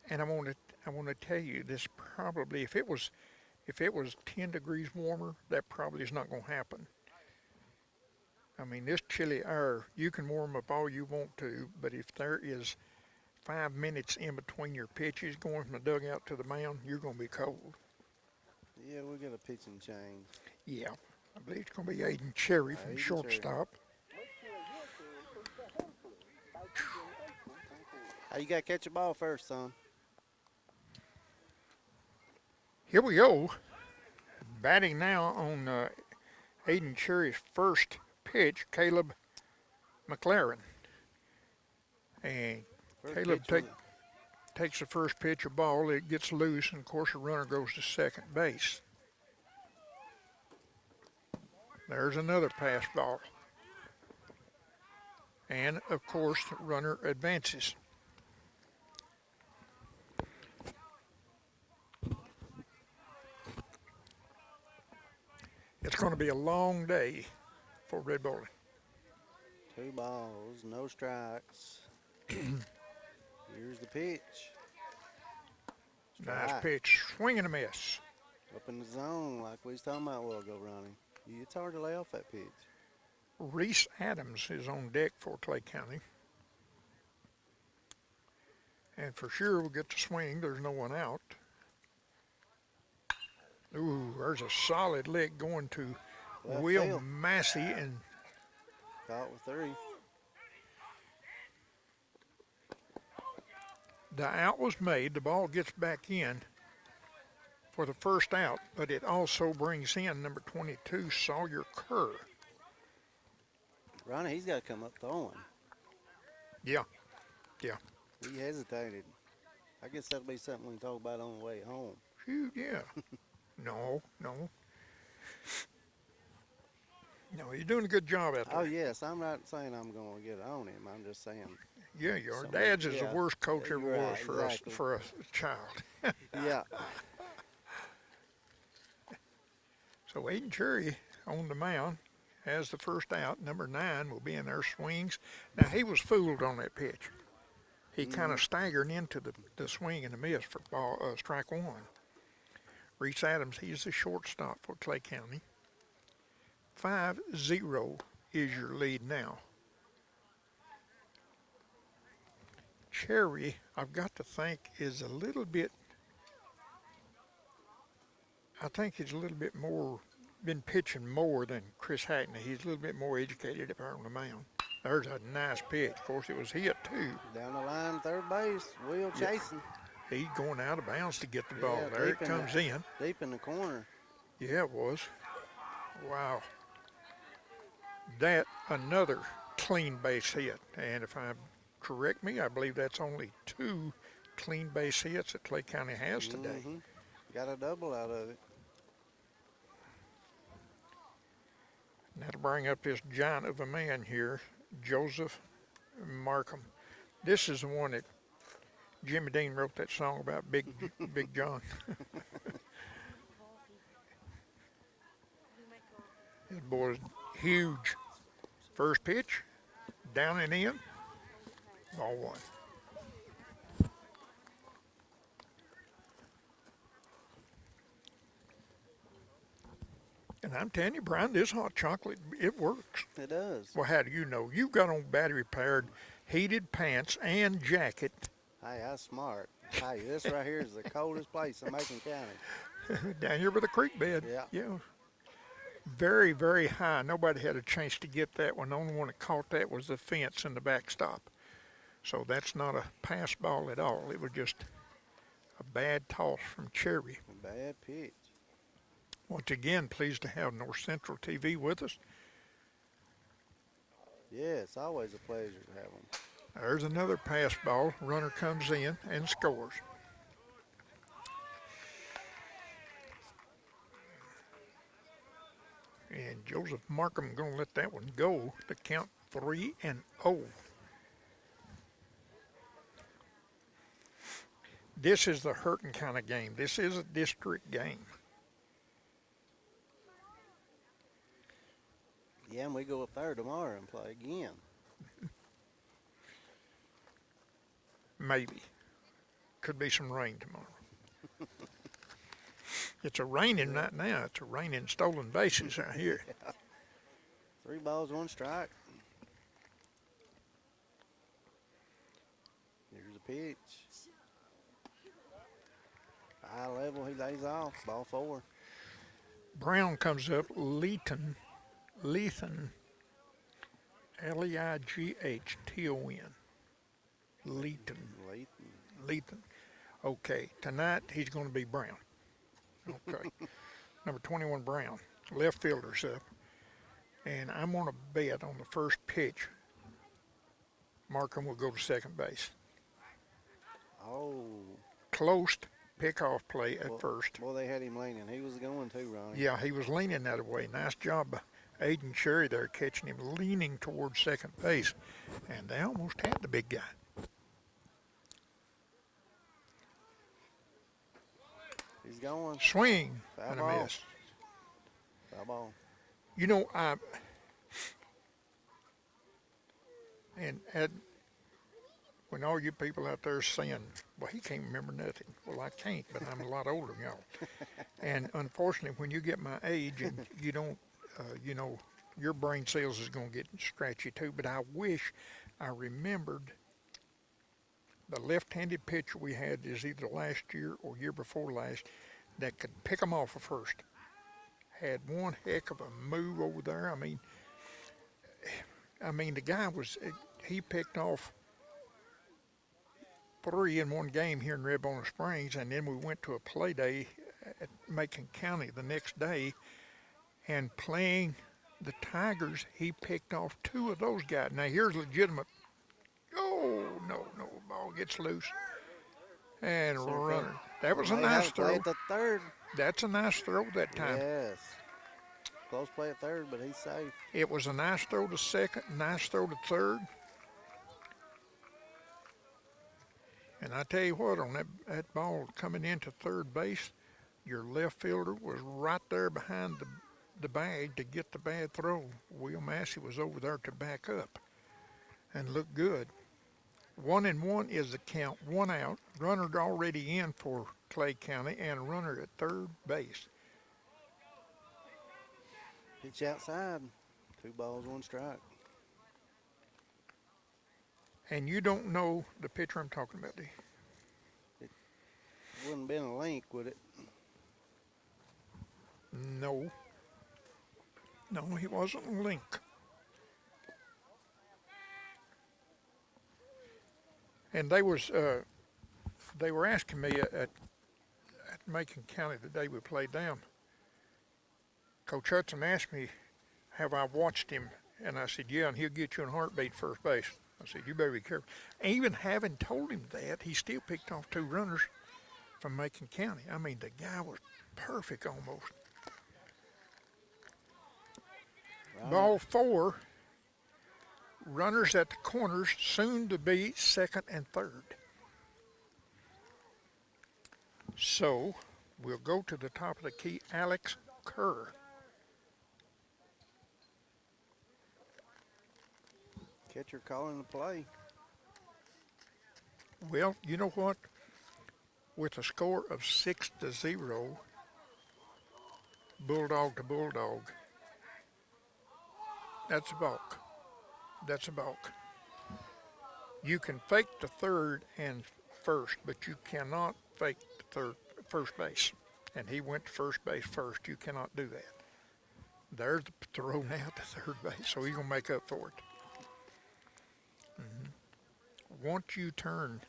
And I want to tell you this, probably if it was 10 degrees warmer, that probably is not going to happen. I mean, this chilly air, you can warm up all you want to, but if there is 5 minutes in between your pitches going from the dugout to the mound, you're going to be cold. Yeah, we got a pitching change. Yeah, I believe it's going to be Aiden Cherry from Aiden shortstop. Hey, you got to catch a ball first, son. Here we go. Batting now on Aiden Cherry's first pitch, Caleb McLaren. And First Caleb pitch takes the first pitch of ball. It gets loose, and of course the runner goes to second base. There's another pass ball. And of course the runner advances. It's going to be a long day for Red Boiling. 2 balls, no strikes. Here's the pitch. Nice Strike. pitch, swing and a miss. Up in the zone, like we was talking about a while ago, Ronnie. It's hard to lay off that pitch. Reese Adams is on deck for Clay County. And for sure we'll get the swing. There's no one out. Ooh, there's a solid lick going to Left Will field. Massey, and Caught with 3. the out was made. The ball gets back in for the first out, but it also brings in number 22, Sawyer Kerr. Ronnie, he's got to come up throwing. Yeah. He hesitated. I guess that'll be something we can talk about on the way home. Shoot, yeah. No, you're doing a good job out there. Oh, yes. I'm not saying I'm going to get on him. I'm just saying. Yeah, you are. Somebody- Dad's is the yeah. worst coach ever You're right, was for exactly. us, for a child. Yeah. So Aiden Cherry on the mound has the first out. Number 9 will be in their swings. Now, he was fooled on that pitch. He kind of staggered into the swing and the miss for strike 1. Reese Adams, he's the shortstop for Clay County. 5-0 is your lead now. Cherry, I've got to think, is a little bit, I think he's a little bit more, been pitching more than Chris Hackney. He's a little bit more educated up there on the mound. There's a nice pitch. Of course, it was hit too. Down the line, third base. Will chasing. He's going out of bounds to get the ball. Yeah, There it deep in comes the- in. Deep in the corner. Yeah, it was. Wow. That, another clean base hit. And if I correct me, I believe that's only 2 clean base hits that Clay County has today. Mhm. Got a double out of it. Now to bring up this giant of a man here, Joseph Markham. This is the one that Jimmy Dean wrote that song about, Big John. This boy's huge. First pitch, down and in, ball 1. And I'm telling you, Brian, this hot chocolate, it works. It does. Well, how do you know? You've got on battery-powered heated pants and jacket. Hey, that's smart. Hey, this right here is the coldest place in Macon County. Down here by the creek bed. Yeah. Very, very high. Nobody had a chance to get that one. The only one that caught that was the fence in the backstop. So that's not a pass ball at all. It was just a bad toss from Cherry. Bad pitch. Once again, pleased to have North Central TV with us. Yeah, it's always a pleasure to have them. There's another pass ball. Runner comes in and scores. And Joseph Markham going to let that one go to count 3-0. This is the hurting kind of game. This is a district game. Yeah, and we go up there tomorrow and play again. Maybe. Could be some rain tomorrow. It's a raining right now. It's a raining stolen bases out here. 3 balls, 1 strike. Here's a pitch. High level, he lays off. Ball 4. Brown comes up. Lethan, Leigton, Leigton. Lethan. Okay, tonight he's going to be Brown. Okay. Number 21, Brown. Left fielder's up. And I'm going to bet on the first pitch, Markham will go to second base. Oh. Close pickoff play at first. Boy, they had him leaning. He was going too, Ronnie. Yeah, he was leaning that way. Nice job by Aiden Cherry there catching him leaning towards second base. And they almost had the big guy. He's going. Swing Foul and a ball. miss. Foul ball. You know, when all you people out there saying, well, he can't remember nothing. Well, I can't, but I'm a lot older than y'all. And unfortunately, when you get my age and you don't, you know, your brain cells is going to get scratchy too. But I wish I remembered the left-handed pitcher we had is either last year or year before last that could pick them off at first. Had one heck of a move over there. I mean, the guy he picked off 3 in one game here in Red Boiling Springs, and then we went to a play day at Macon County the next day, and playing the Tigers, he picked off 2 of those guys. Now here's legitimate. Oh no, ball gets loose and runner. That was a nice throw. Play at the third. That's a nice throw that time. Yes. Close play at third, but he's safe. It was a nice throw to second, nice throw to third. And I tell you what, on that ball coming into third base, your left fielder was right there behind the bag to get the bad throw. Will Massey was over there to back up and look good. 1-1 is the count, 1 out. Runner already in for Clay County and a runner at third base. Pitch outside. 2 balls, 1 strike. And you don't know the pitcher I'm talking about, do you? It wouldn't been a link, would it? No. No, he wasn't a link. And they were asking me at Macon County the day we played them. Coach Hudson asked me, have I watched him? And I said, yeah, and he'll get you in heartbeat first base. I said, you better be careful. And even having told him that, he still picked off 2 runners from Macon County. I mean, the guy was perfect almost. Right. Ball 4, runners at the corners, soon to be second and third. So we'll go to the top of the key, Alex Kerr. Catcher calling the play. Well, you know what? With a score of 6-0, Bulldog to Bulldog, that's a balk. That's a balk. You can fake the third and first, but you cannot fake the first base. And he went to first base first. You cannot do that. There's the throw now to third base, so he's going to make up for it. Once you turn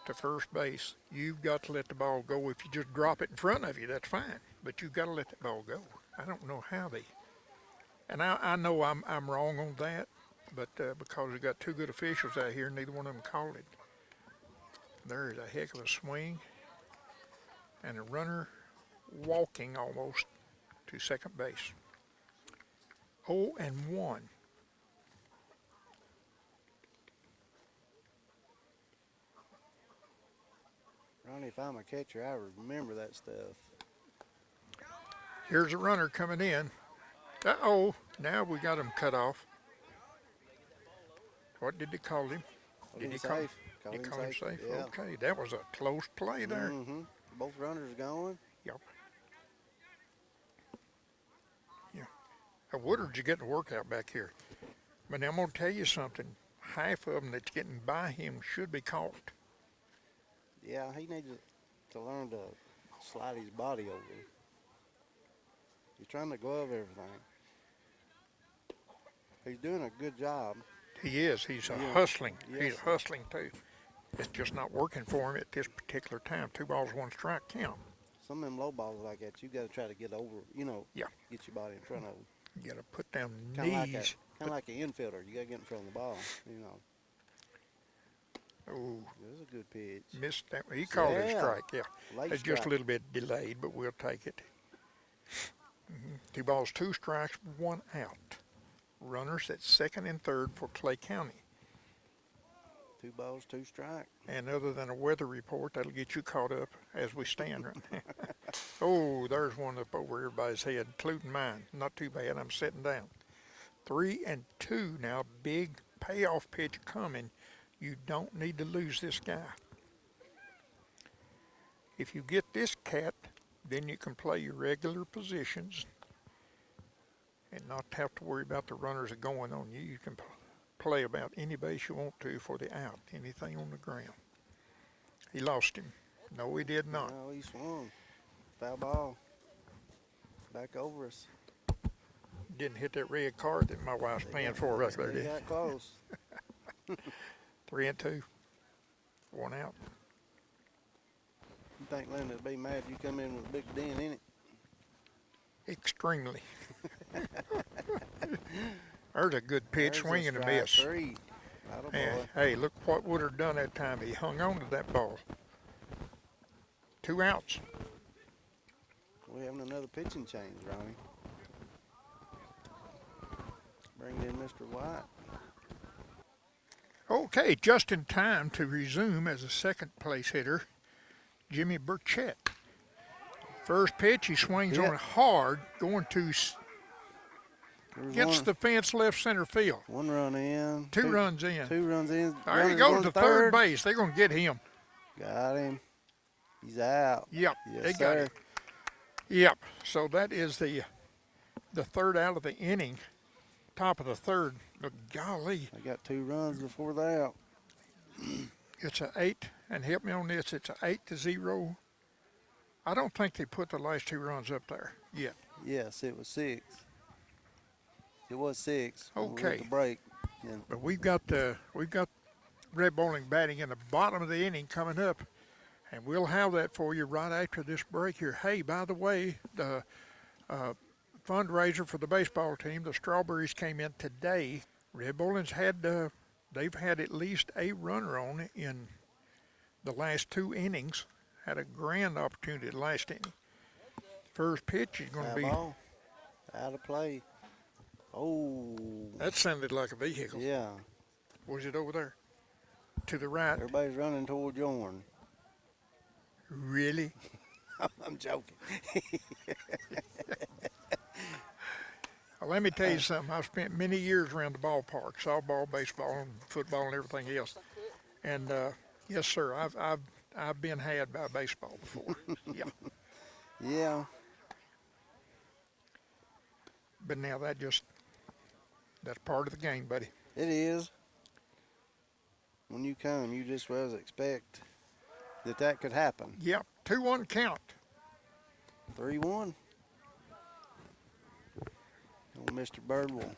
to first base, you've got to let the ball go. If you just drop it in front of you, that's fine. But you've got to let the ball go. I don't know how they. And I know I'm wrong on that, but because we've got 2 good officials out here, neither one of them called it. There is a heck of a swing, and a runner walking almost to second base. 0-1. Ronnie, if I'm a catcher, I remember that stuff. Here's a runner coming in. Uh-oh, now we got him cut off. What did they call him? Did he call him safe? Yeah. Okay, that was a close play there. Mm-hmm. Both runners going. Yep. Yeah. Woodard's getting a workout back here. But I'm going to tell you something. Half of them that's getting by him should be caught. Yeah, he needs to learn to slide his body over. He's trying to glove everything. He's doing a good job. He is. He's hustling. Yes. He's hustling too. It's just not working for him at this particular time. 2 balls, 1 strike count. Some of them low balls like that, you got to try to get over, get your body in front of them. You got to put down knees. Kind of like an infielder. You got to get in front of the ball, Oh, it was a good pitch. Missed that. He called it a strike, yeah. It's strike. just a little bit delayed, but we'll take it. 2 balls, 2 strikes, 1 out. Runners at second and third for Clay County. 2 balls, 2 strikes. And other than a weather report, that'll get you caught up as we stand right now. Oh, there's one up over everybody's head, including mine. Not too bad. I'm sitting down. 3-2 now. Big payoff pitch coming. You don't need to lose this guy. If you get this cat, then you can play your regular positions and not have to worry about the runners that are going on you. You can play about any base you want to for the out, anything on the ground. He lost him. No, he did not. No, he swung. Foul ball. Back over us. Didn't hit that red card that my wife's paying for right there, They did he? got close. 3-2. 1 out. You think Linda would be mad if you come in with a big dent in it? Extremely. There's a good pitch, There's swing and a strike miss. 3. Atta And, boy. hey, look what Woodard have done that time. He hung on to that ball. 2 outs. We're having another pitching change, Ronnie. Bring in Mr. White. Okay, just in time to resume as a second place hitter, Jimmy Burchett. First pitch, he swings on it hard, going to gets the fence left center field. 1 run in. 2 runs in. 2 runs in. There he goes to third base. They're going to get him. Got him. He's out. Yep, Yes, they got sir. him. Yep, so that is the third out of the inning, top of the third. But golly, I got 2 runs before the out. it's an 8, and help me on this, it's an 8-0. I don't think they put the last 2 runs up there yet. Yes, it was 6. It was 6. when we went Okay. to break. And But we've got Red Boiling batting in the bottom of the inning coming up, and we'll have that for you right after this break here. Hey, by the way, the fundraiser for the baseball team, the Strawberries, came in today. Red Boiling's they've had at least a runner on in the last 2 innings. Had a grand opportunity the last inning. First pitch is going to foul be. ball. Out of play. Oh. That sounded like a vehicle. Yeah. Was it over there? To the right. Everybody's running toward Jordan. Really? I'm joking. Well, let me tell you something. I've spent many years around the ballpark, softball, baseball, and football, and everything else. And yes, sir, I've been had by baseball before. Yeah. Yeah. But now that's part of the game, buddy. It is. When you come, you just was expect that could happen. Yep. 2-1 count. 3-1. Old Mr. Birdwell.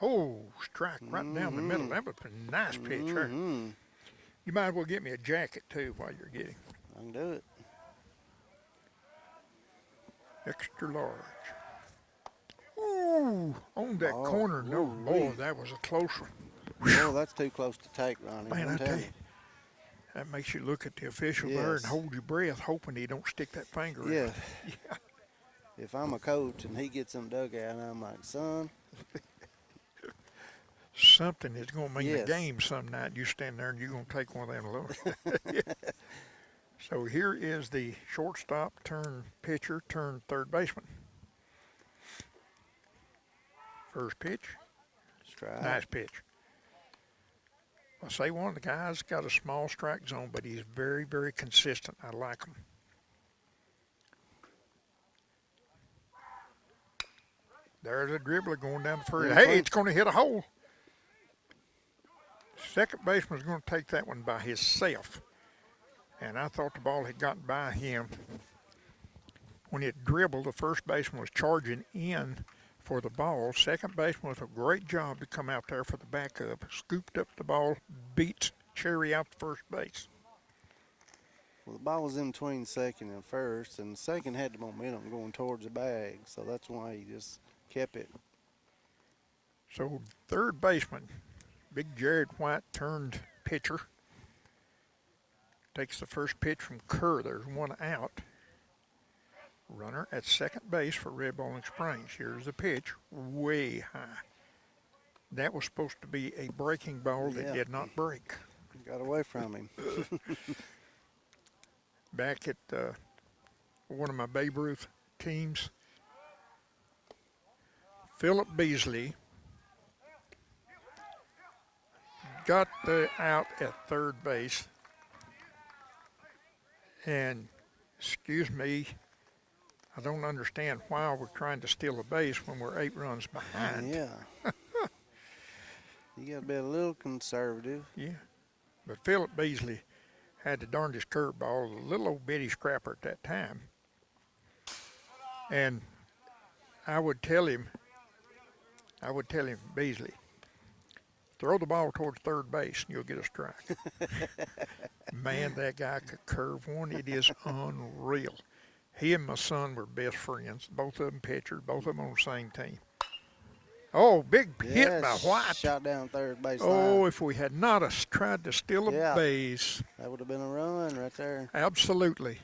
Oh, strike right down the middle. That was a nice pitch there. You might as well get me a jacket, too, while you're getting I can do it. extra large. Ooh, on that corner. No, boy, that was a close one. Oh, that's too close to take, Ronnie. Man, I'm I tell telling you, that makes you look at the official there and Yes. hold your breath, hoping he don't stick that finger in. Yeah. Yeah. If I'm a coach and he gets some dugout, I'm like, son, Something is going to mean the Yes. game some night. You stand there and you're going to take one of them alone. So here is the shortstop turn pitcher turn third baseman. First pitch, strike. nice pitch. I say one of the guys got a small strike zone, but he's very, very consistent. I like him. There's a dribbler going down the first. Hey, it's going to hit a hole. Second baseman's going to take that one by himself. And I thought the ball had gotten by him. When it dribbled, the first baseman was charging in for the ball. Second baseman with a great job to come out there for the backup. Scooped up the ball, beats Cherry out to first base. Well, the ball was in between second and first, and second had the momentum going towards the bag, so that's why he just kept it. So third baseman, Big Jared White turned pitcher. Takes the first pitch from Kerr. There's one out. Runner at second base for Red Boiling Springs. Here's the pitch, way high. That was supposed to be a breaking ball that did not break. Got away from him. Back at one of my Babe Ruth teams, Philip Beasley got the out at third base. And, excuse me, I don't understand why we're trying to steal a base when we're 8 runs behind. Yeah. You got to be a little conservative. Yeah. But Philip Beasley had the darndest curveball, a little old bitty scrapper at that time. And I would tell him, Beasley, throw the ball towards third base and you'll get a strike. Man, that guy could curve one. It is unreal. He and my son were best friends. Both of them pitchers, both of them on the same team. Oh, big hit by White. Shot down third base Oh, line. if we had not tried to steal a base. That would have been a run right there. Absolutely.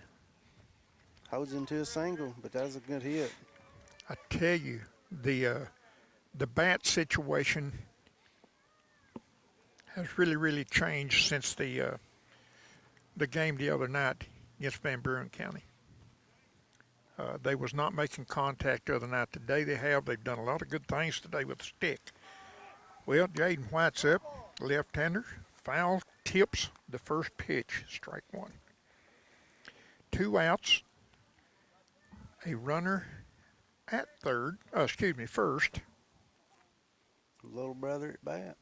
Holds him to a single, but that was a good hit. I tell you, the bat situation has really changed since the game the other night against Van Buren County. They was not making contact the other night. Today they have. They've done a lot of good things today with the stick. Well, Jaden White's up, left-hander. Foul tips the first pitch, strike one. 2 outs. A runner at first. Little brother at bat.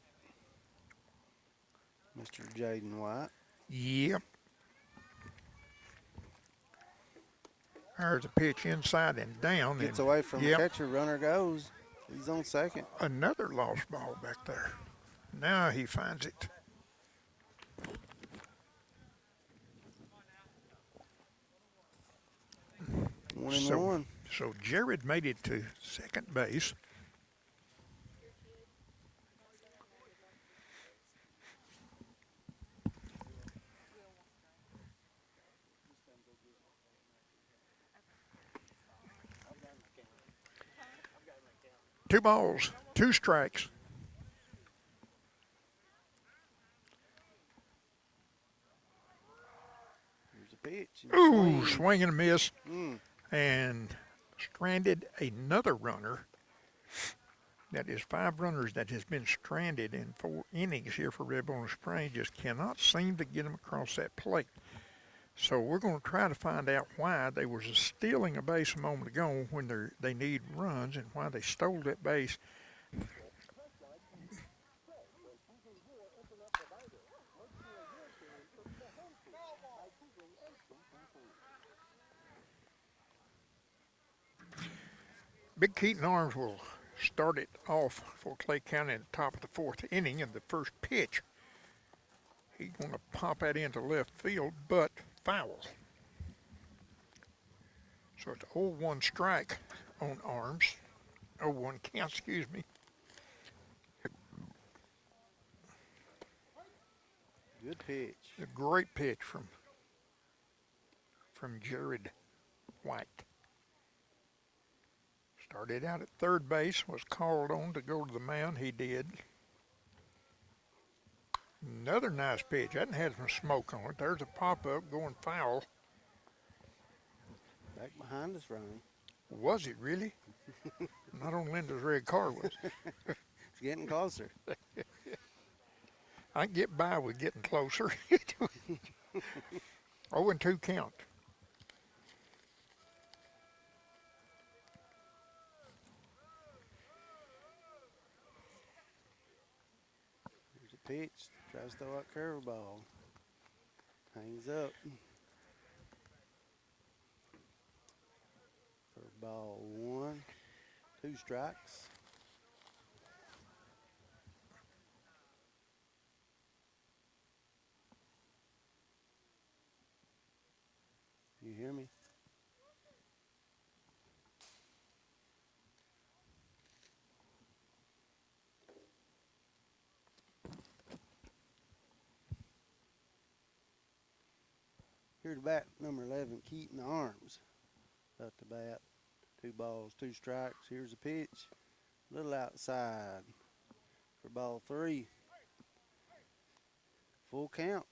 Mr. Jaden White. Yep. There's a pitch inside and down. Gets away from the catcher, runner goes. He's on second. Another lost ball back there. Now he finds it. One and one. So Jared made it to second base. Two balls, 2 strikes. Here's a pitch. Ooh, swing and a miss. Mm. And stranded another runner. That is 5 runners that has been stranded in 4 innings here for Red Boiling Springs. Just cannot seem to get them across that plate. So we're going to try to find out why they was stealing a base a moment ago when they need runs and why they stole that base. Big Keaton Arms will start it off for Clay County at the top of the 4th inning in the first pitch. He's going to pop that into left field, but foul. So it's 0-1 strike on Arms. 0-1 count, excuse me. Good pitch. A great pitch from Jared White. Started out at third base, was called on to go to the mound. He did. Another nice pitch. Hadn't had some smoke on it. There's a pop-up going foul. Back behind us, Ronnie. Was it really? Not on Linda's red car, was it? It's getting closer. I can get by with getting closer. 0-2 count. Here's a pitch. Tries to throw out curveball. Hangs up. Curveball 1. 2 strikes. You hear me? Here to bat, number 11, Keaton Arms. Up to bat, 2 balls, 2 strikes. Here's a pitch, a little outside for ball 3. Full count.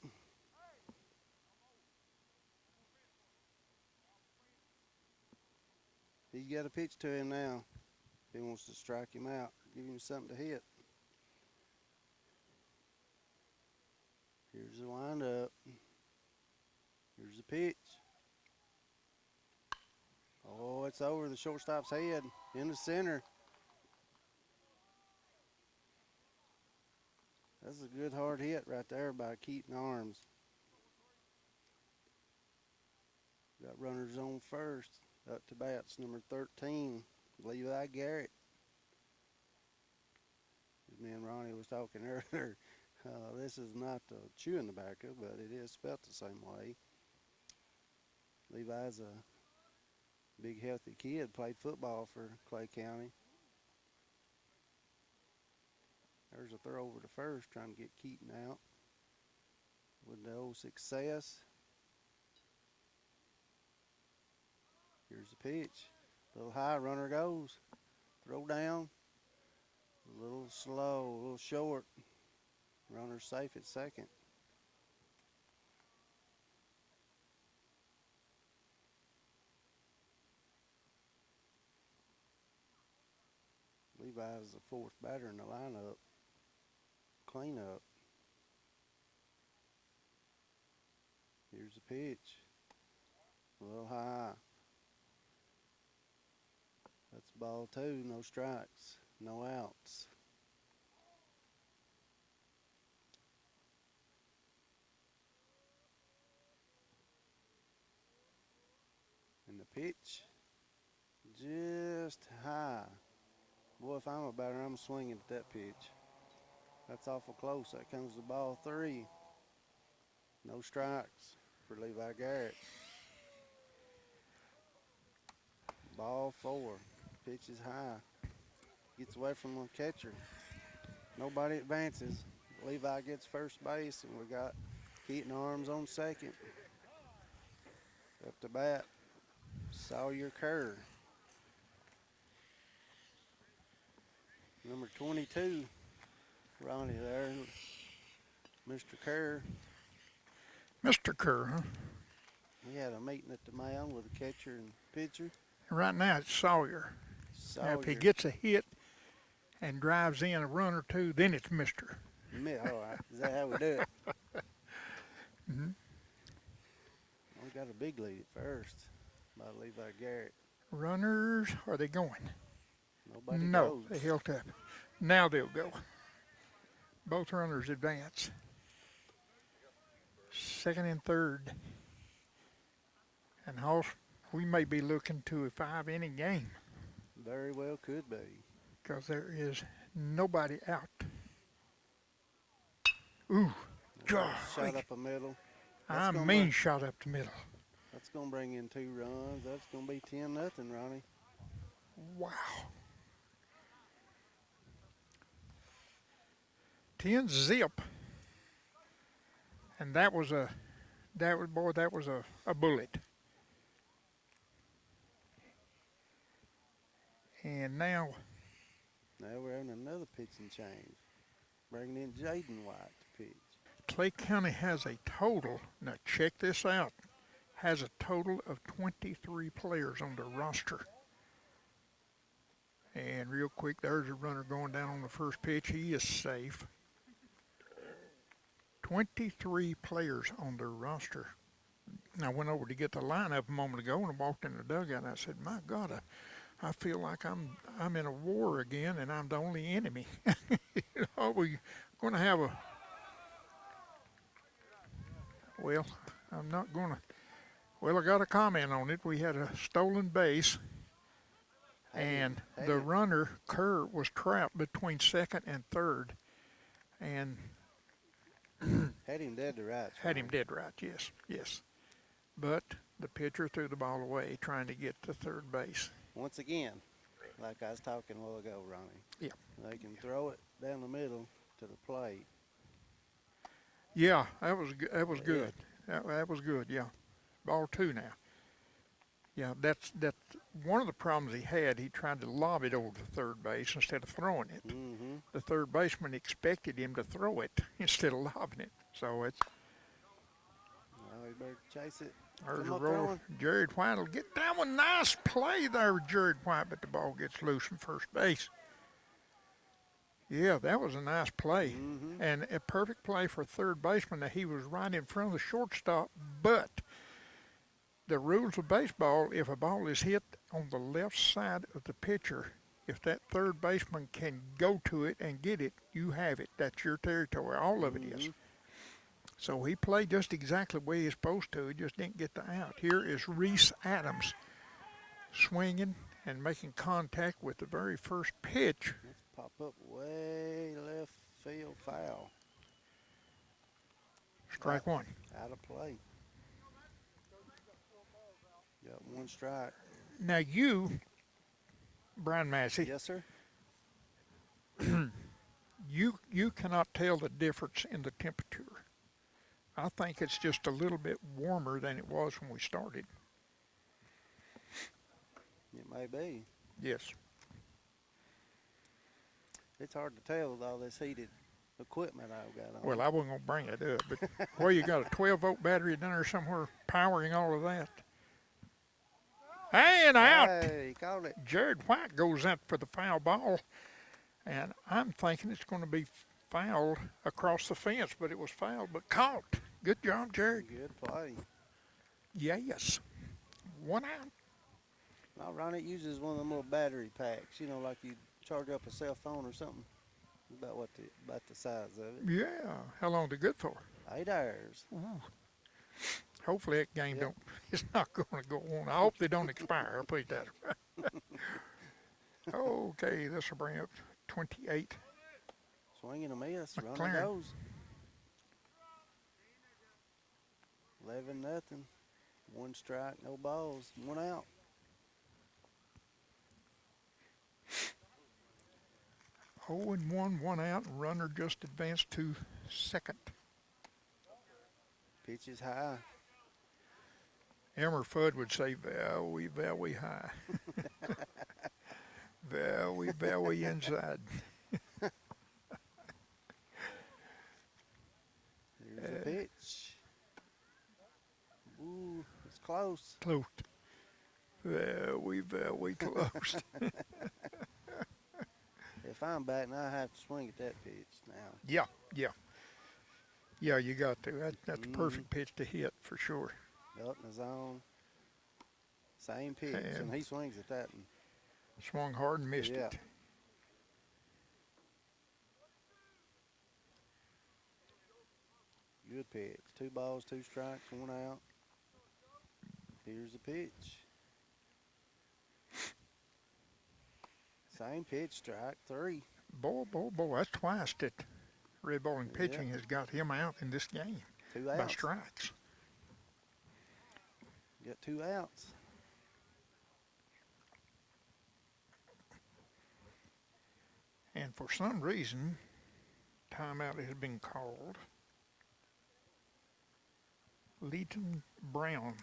He's got a pitch to him now. He wants to strike him out, give him something to hit. Here's the windup. Here's the pitch. Oh, it's over the shortstop's head in the center. That's a good hard hit right there by Keaton Arms. Got runners on first. Up to bats, number 13, Levi Garrett. His man Ronnie was talking earlier. This is not chewing tobacco, but it is spelt the same way. Levi's a big, healthy kid, played football for Clay County. There's a throw over to first, trying to get Keaton out with no success. Here's the pitch. A little high, runner goes. Throw down. A little slow, a little short. Runner safe at second. Levi is the fourth batter in the lineup. Cleanup. Here's the pitch. A little high. That's ball two, no strikes, no outs. And the pitch, just high. Boy, if I'm a batter, I'm swinging at that pitch. That's awful close. That comes to ball three. No strikes for Levi Garrett. Ball four. Pitch is high. Gets away from the catcher. Nobody advances. Levi gets first base, and we got Keaton Arms on second. Up to bat, Sawyer Kerr. Number 22, Ronnie there. Mr. Kerr. Mr. Kerr, huh? He had a meeting at the mound with the catcher and pitcher. Right now it's Sawyer. Now, if he gets a hit and drives in a run or two, then it's Mr. All right, is that how we do it? Mm-hmm. We got a big lead at first by Levi Garrett. Runners, are they going? Nobody No, goes. they held up. Now they'll go. Both runners advance. Second and third. And Hoss, we may be looking to a 5-inning game. Very well could be. Because there is nobody out. Ooh, God. Shot up the middle. I mean shot up the middle. That's going to bring in 2 runs. That's going to be 10-0, Ronnie. Wow. 10-0. And that was a bullet. And now we're having another pitching change. Bringing in Jaden White to pitch. Clay County has a total, now check this out, has a total of 23 players on their roster. And real quick, there's a runner going down on the first pitch. He is safe. 23 players on their roster. I went over to get the lineup a moment ago and I walked in the dugout and I said, my God, I feel like I'm in a war again and I'm the only enemy. We're going to have a, well, I'm not going to, well, I got a comment on it. We had a stolen base and the runner, Kerr, was trapped between second and third and had him dead to rights. Had him dead right, yes. But the pitcher threw the ball away trying to get to third base. Once again, like I was talking a while ago, Ronnie. Yeah. They can throw it down the middle to the plate. Yeah, that was good. That was good, yeah. Ball 2 now. Yeah, that's one of the problems he had. He tried to lob it over to third base instead of throwing it. Mm-hmm. The third baseman expected him to throw it instead of lobbing it. So it's... Well, he better chase it. There's Come a up roll. throwing. Jared White will get down with nice play there with Jared White, but the ball gets loose from first base. Yeah, that was a nice play. Mm-hmm. And a perfect play for third baseman that he was right in front of the shortstop. But the rules of baseball, if a ball is hit on the left side of the pitcher, if that third baseman can go to it and get it, you have it. That's your territory. All of it is. So he played just exactly the way he's supposed to. He just didn't get the out. Here is Reese Adams swinging and making contact with the very first pitch. Let's pop up way left field foul. Strike one. Out of play. Got one strike. Now you, Brian Massey, Yes, sir. you cannot tell the difference in the temperature. I think it's just a little bit warmer than it was when we started. It may be. Yes. It's hard to tell with all this heated equipment I've got on. Well, I wasn't going to bring it up, but well, you got a 12-volt battery down there somewhere powering all of that. And out. Hey, he called it. Jared White goes out for the foul ball, and I'm thinking it's going to be fouled across the fence, but it was fouled, but caught. Good job, Jared. Good play. Yes. One out. Now, Ronnie, it uses one of them little battery packs, you know, like you charge up a cell phone or something. About the size of it. Yeah. How long is it good for? 8 hours. Ooh. Hopefully that game Yep. it's not going to go on. I hope they don't expire. I'll put it that way. Okay, this will bring up 28. Swing and a miss. Runner McLaren. goes. 11-0. One strike, no balls, one out. Oh and 1 out, and runner just advanced to second. Pitch is high. Elmer Fudd would say, very, very high. Very, very inside. Here's the pitch. Ooh, it's close. Close. Very, very close. If I'm batting, I have to swing at that pitch now. Yeah, you got to. That's a perfect pitch to hit for sure. Up in the zone. Same pitch, and he swings at that one. Swung hard and missed Yeah. it. Good pitch. 2 balls, 2 strikes, 1 out. Here's the pitch. Same pitch, strike 3. Boy, that's twice that Red Boiling pitching has got him out in this game 2 by outs. strikes. Got 2 outs. And for some reason, timeout has been called. Leighton Brown.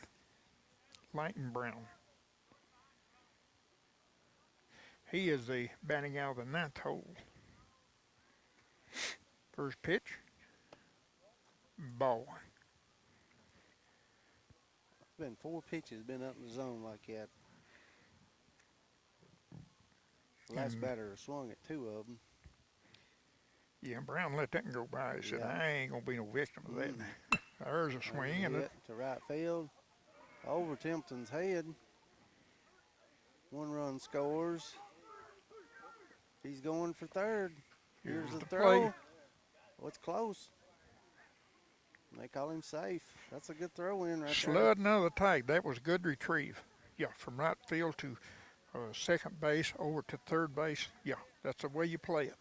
He is the batting out of the 9th hole. First pitch. Ball. Been 4 pitches been up in the zone like that. Last batter swung at 2 of them. Yeah, Brown let that one go by. He said, Yeah. I ain't going to be no victim of that. There's a swing. And Hit to right field. Over Templeton's head. 1 run scores. He's going for third. Here's the throw. play. Oh, it's close. They call him safe. That's a good throw in right Slud another tag. That was good retrieve. Yeah, from right field to second base over to third base. Yeah, that's the way you play it.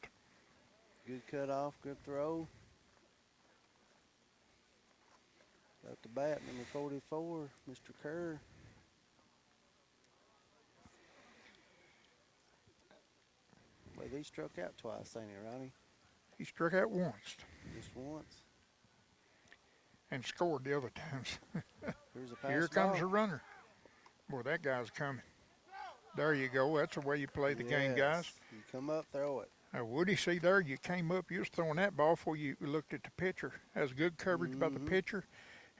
there. Good cutoff, good throw. Up the bat, number 44, Mr. Kerr. Well, he struck out twice, ain't he, Ronnie? He struck out once Just once. and scored the other times. Here's a pass Here comes ball. the runner. Boy, that guy's coming. There you go. That's the way you play the game, guys. Yes. You come up, throw it. Now, Woody, see there, you came up, you was throwing that ball before you looked at the pitcher. Has good coverage by the pitcher.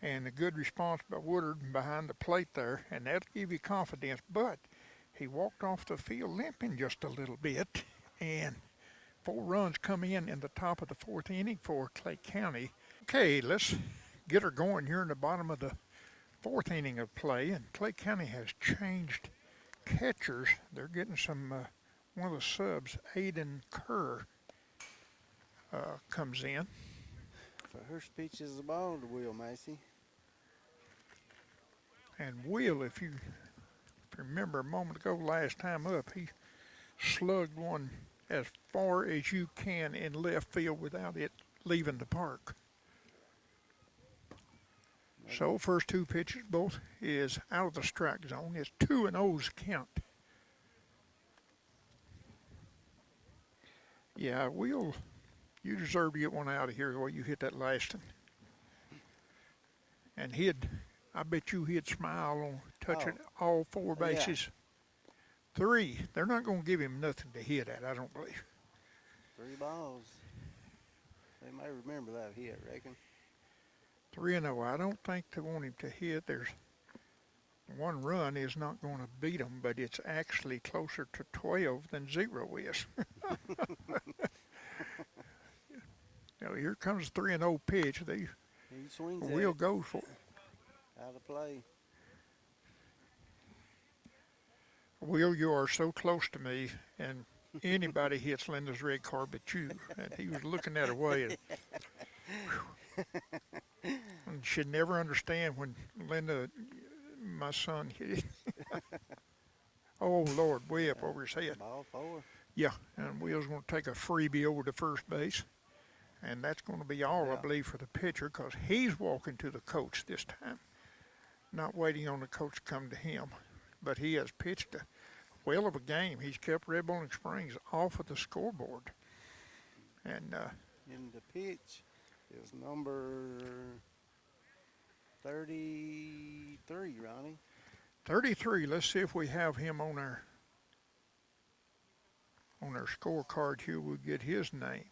and a good response by Woodard behind the plate there, and that'll give you confidence. But he walked off the field limping just a little bit, and 4 runs come in the top of the 4th inning for Clay County. Okay, let's get her going here in the bottom of the 4th inning of play, and Clay County has changed catchers. They're getting some, one of the subs, Aiden Kerr, comes in. First pitch is the ball to Will Macy. And Will, if you remember a moment ago, last time up, he slugged one as far as you can in left field without it leaving the park. So first 2 pitches, both is out of the strike zone. It's 2-0's count. Yeah, Will, you deserve to get one out of here the way you hit that last one. And I bet you he'd smile on touching all 4 bases. 3, they're not going to give him nothing to hit at, I don't believe. 3 balls. They may remember that hit, reckon. 3-0. I don't think they want him to hit. There's 1 run is not going to beat them, but it's actually closer to 12 than 0 is. Now here comes the 3-0 pitch. He swings Will go for it. Out of play. Will, you are so close to me, and anybody hits Linda's red card but you. And he was looking that away. And should never understand when Linda, my son, hit it. Oh, Lord, way up over his head. Ball 4. Yeah, and Will's going to take a freebie over to first base. And that's going to be all, I believe, for the pitcher, because he's walking to the coach this time, not waiting on the coach to come to him. But he has pitched a whale of a game. He's kept Red Boiling Springs off of the scoreboard. And in the pitch is number 33, Ronnie. 33. Let's see if we have him on our scorecard here. We'll get his name.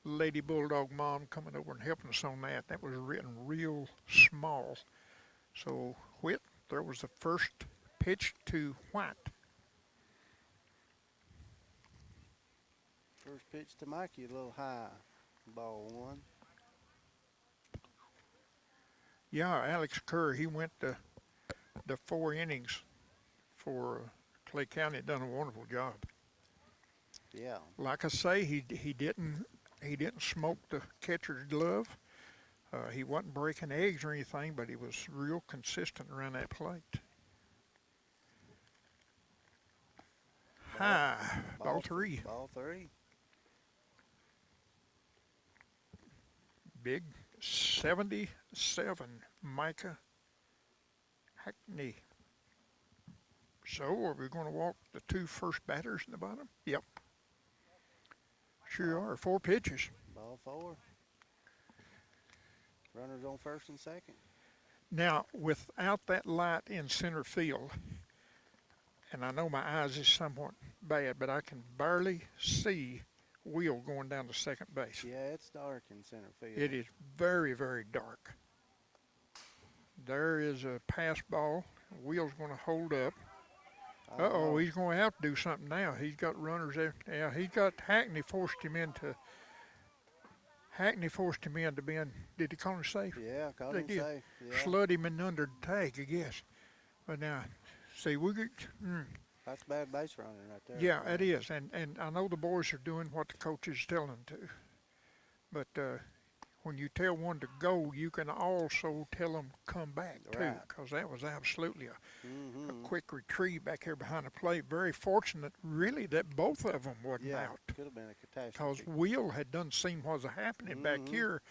Lady Bulldog Mom coming over and helping us on that. That was written real small. So Whit, there was the first pitch to White. First pitch to Mikey, a little high. Ball 1. Yeah, Alex Kerr, he went the 4 innings for Clay County. Done a wonderful job. Yeah. Like I say, he didn't smoke the catcher's glove. He wasn't breaking eggs or anything, but he was real consistent around that plate. High, ball 3. Ball 3. Big 77, Micah Hackney. So are we going to walk the 2 first batters in the bottom? Yep. Sure are. 4 pitches. Ball 4. Runners on first and second. Now, without that light in center field, and I know my eyes is somewhat bad, but I can barely see Will going down to second base. Yeah, it's dark in center field. It is very, very dark. There is a pass ball. Will's going to hold up. Uh-oh, he's going to have to do something now. He's got runners there. Yeah, he got Hackney forced him in to being, did he call him safe? Yeah, called They him did. safe. Yeah. Slud him in under the tag, I guess. But now, see, we get, That's bad base running right there. yeah, it is. And I know the boys are doing what the coaches tell them to. But when you tell one to go, you can also tell them come back, too. Right. Because that was absolutely a quick retrieve back here behind the plate. Very fortunate, really, that both of them wasn't out. Could have been a Because catastrophe. Will had done seen what was happening back here,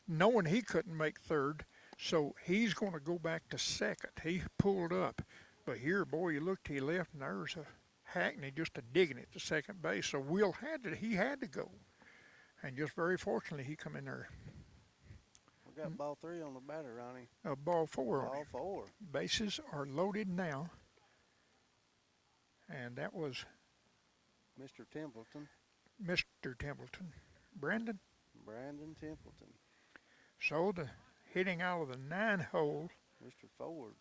knowing he couldn't make third. So he's going to go back to second. He pulled up. But here, boy, you look to your left, and there's a Hackney just a digging it to second base. So Will had to go. And just very fortunately, he come in there. We got ball 3 on the batter, Ronnie. Ball 4 on Ball him. 4. Bases are loaded now. And that was Mr. Templeton. Mr. Templeton. Brandon. Brandon Templeton. So Hitting out of the 9-hole Mr. Ford.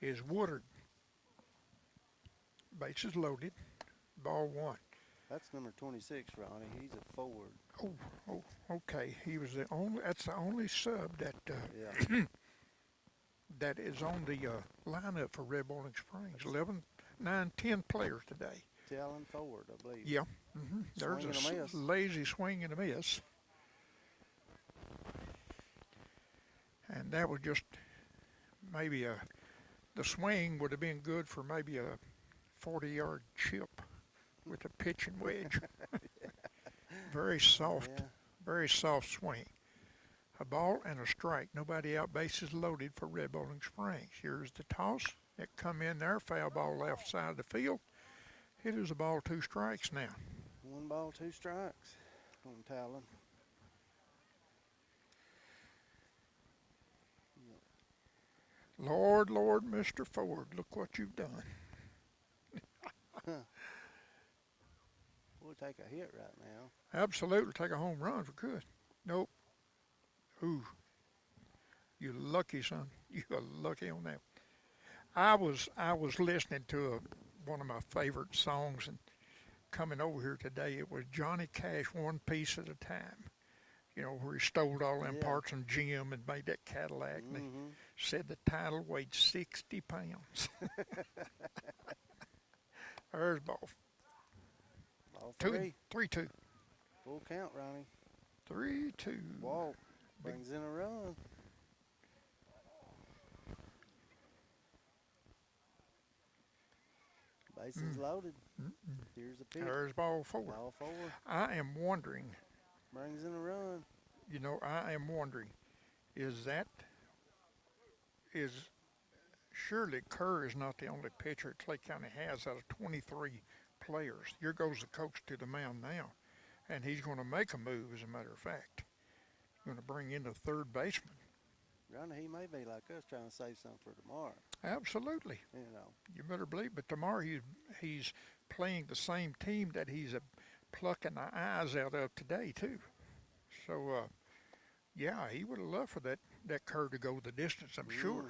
is Woodard. Bases loaded. Ball 1. That's number 26, Ronnie. He's a Ford. Oh, okay. He was the only. That's the only sub that Yeah. that is on the lineup for Red Boiling Springs. 11, 9, 10 players today. Talon Ford, I believe. Yeah. There's Swing and a miss. lazy swing and a miss. And that was just maybe the swing would have been good for maybe a 40-yard chip with a pitching wedge. Very soft, Yeah. very soft swing. A ball and a strike. Nobody out, bases loaded for Red Boiling Springs. Here's the toss. It come in there, foul ball left side of the field. It is a ball, 2 strikes now. 1 ball, 2 strikes on Talon. Lord, Lord, Mr. Ford, look what you've done. We'll take a hit right now. Absolutely, take a home run if we could. Nope. Ooh, you lucky son. You are lucky on that. I was listening to one of my favorite songs, and coming over here today, it was Johnny Cash, One Piece at a Time. You know, where he stole all them parts from Jim and made that Cadillac. And he said the title weighed 60 pounds. There's ball. Ball 3. 3-2. Full count, Ronnie. 3-2. Walk. Brings in a run. Bases loaded. Here's the pitch. There's ball 4. Ball 4. I am wondering, Brings in a run. you know, I am wondering, is surely Kerr is not the only pitcher Clay County has out of 23 players. Here goes the coach to the mound now, and he's going to make a move, as a matter of fact. He's going to bring in the third baseman. Ronnie, he may be like us trying to save something for tomorrow. Absolutely. You know. You better believe, but tomorrow he's playing the same team that he's plucking the eyes out of today, too. So, yeah, he would have loved for that Kerr to go the distance, I'm sure.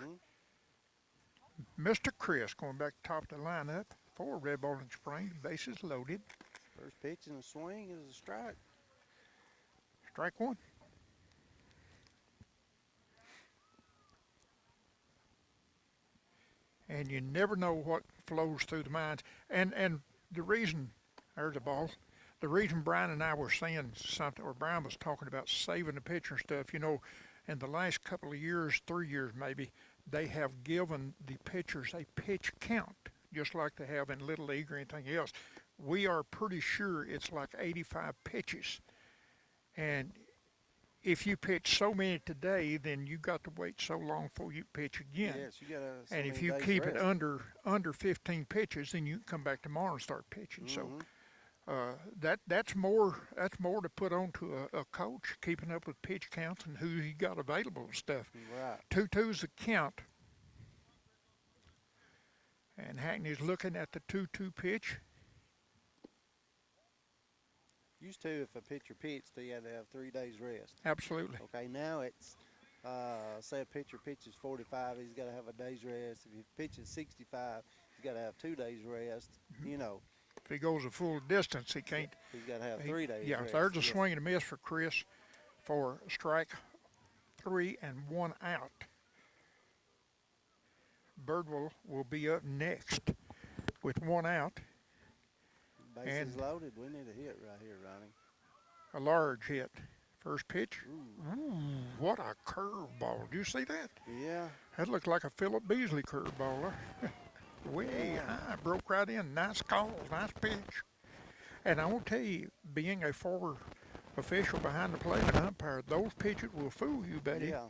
Mr. Chris going back top of the lineup for Red Boiling Springs, bases loaded. First pitch and a swing is a strike. Strike 1. And you never know what flows through the minds. And the reason, there's a ball, the reason Brian and I were saying something, or Brian was talking about saving the pitcher and stuff, you know, in the last couple of years, 3 years maybe, they have given the pitchers a pitch count, just like they have in Little League or anything else. We are pretty sure it's like 85 pitches. And if you pitch so many today, then you got to wait so long before you pitch again. Yes, you got to. And if you keep it under 15 pitches, then you can come back tomorrow and start pitching. So that's more to put on to a coach, keeping up with pitch counts and who he got available and stuff. Right. 2-2's the count. And Hackney's looking at the 2-2 pitch. Used to, if a pitcher pitched, he had to have 3 days rest. Absolutely. Okay, now it's, say a pitcher pitches 45, he's got to have a day's rest. If he pitches 65, he's got to have 2 days rest. You know. If he goes a full distance, he can't. He's got to have 3 days Yeah, rest. there's a swing and a miss for Chris for strike 3 and 1 out. Birdwell will be up next with 1 out. Bases loaded. We need a hit right here, Ronnie. A large hit. First pitch. Ooh. What a curveball. Do you see that? Yeah. That looked like a Philip Beasley curveball. Way high. Broke right in. Nice call. Nice pitch. And I want to tell you, being a former official behind the plate and umpire, those pitches will fool you, buddy. Yeah.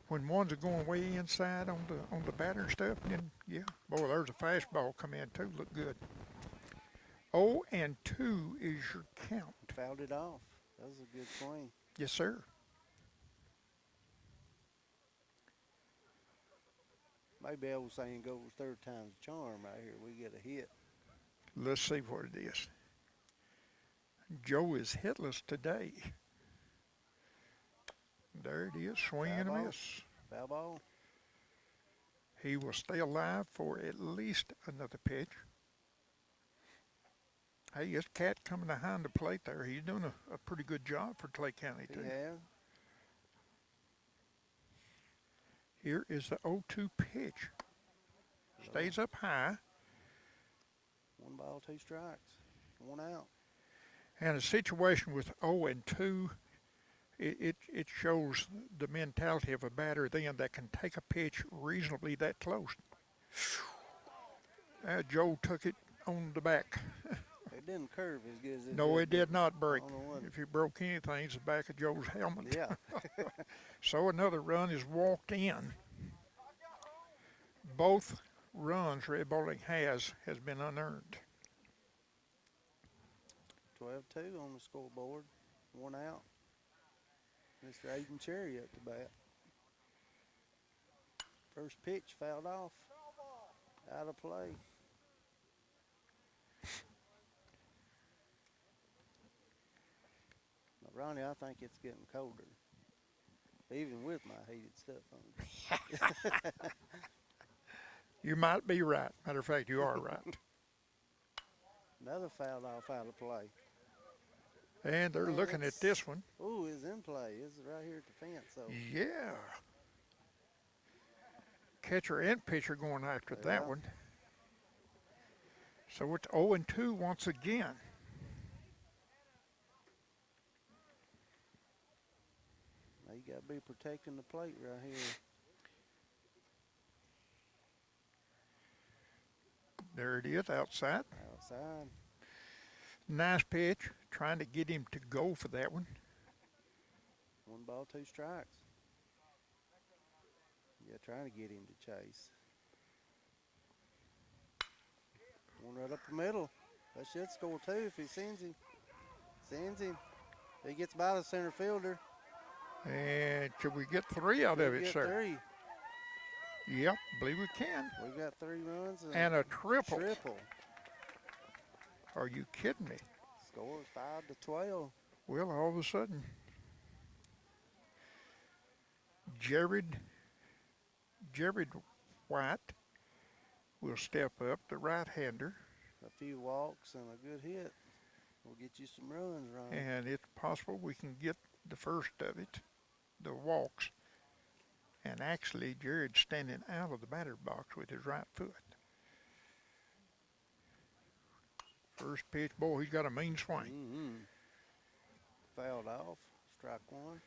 When ones are going way inside on the batter and stuff, then, yeah. Boy, there's a fastball come in, too. Look good. 0-2 is your count. Fouled it off. That was a good swing. Yes, sir. Maybe old saying goes third time's a charm right here. We get a hit. Let's see what it is. Joe is hitless today. There it is, swing Foul and a ball. miss. Foul ball. He will stay alive for at least another pitch. Hey, this cat coming behind the plate there. He's doing a pretty good job for Clay County, He too. have. Here is the 0-2 pitch. Stays up high. 1 ball, 2 strikes. 1 out. And a situation with 0-2, it shows the mentality of a batter then that can take a pitch reasonably that close. Joe took it on the back. It didn't curve as good as it No, did. it did not break. I don't know what. If it broke anything, it's the back of Joe's helmet. Yeah. So another run is walked in. Both runs Red Boiling has been unearned. 12-2 on the scoreboard. 1 out. Mr. Aiden Cherry up to bat. First pitch fouled off. Out of play. Now, Ronnie, I think it's getting colder. Even with my heated stuff on. You might be right. Matter of fact, you are right. Another fouled off out of play. And they're looking at this one. Ooh, it's in play. It's right here at the fence. So Yeah. Catcher and pitcher going after that one. So it's 0-2 once again. now you got to be protecting the plate right here. There it is, outside. Outside. Nice pitch. Trying to get him to go for that one. 1 ball, 2 strikes. Yeah, trying to get him to chase. One right up the middle. That should score 2 if he sends him. Sends him. He gets by the center fielder. And should we get 3 out of We it, get sir? 3. Yep, believe we can. We got 3 runs And a triple. triple. Are you kidding me? Score 5-12. Well, all of a sudden, Jared White will step up, the right-hander, A few walks and a good hit. We'll get you some runs, Ron. and it's possible we can get the first of it, the walks. And actually, Jared's standing out of the batter's box with his right foot. First pitch, boy, he's got a mean swing. Fouled off. Strike 1.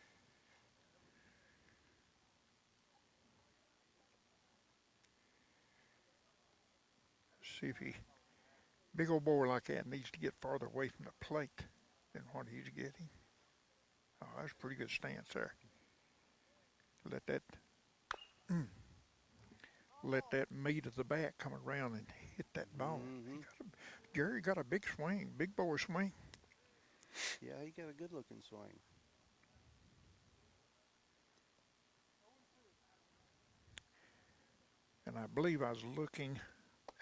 See if he, big old boy like that needs to get farther away from the plate than what he's getting. Oh, that's a pretty good stance there. Let that meat of the bat come around and hit that ball. Jerry got a big swing, big boy swing. Yeah, he got a good looking swing. And I believe I was looking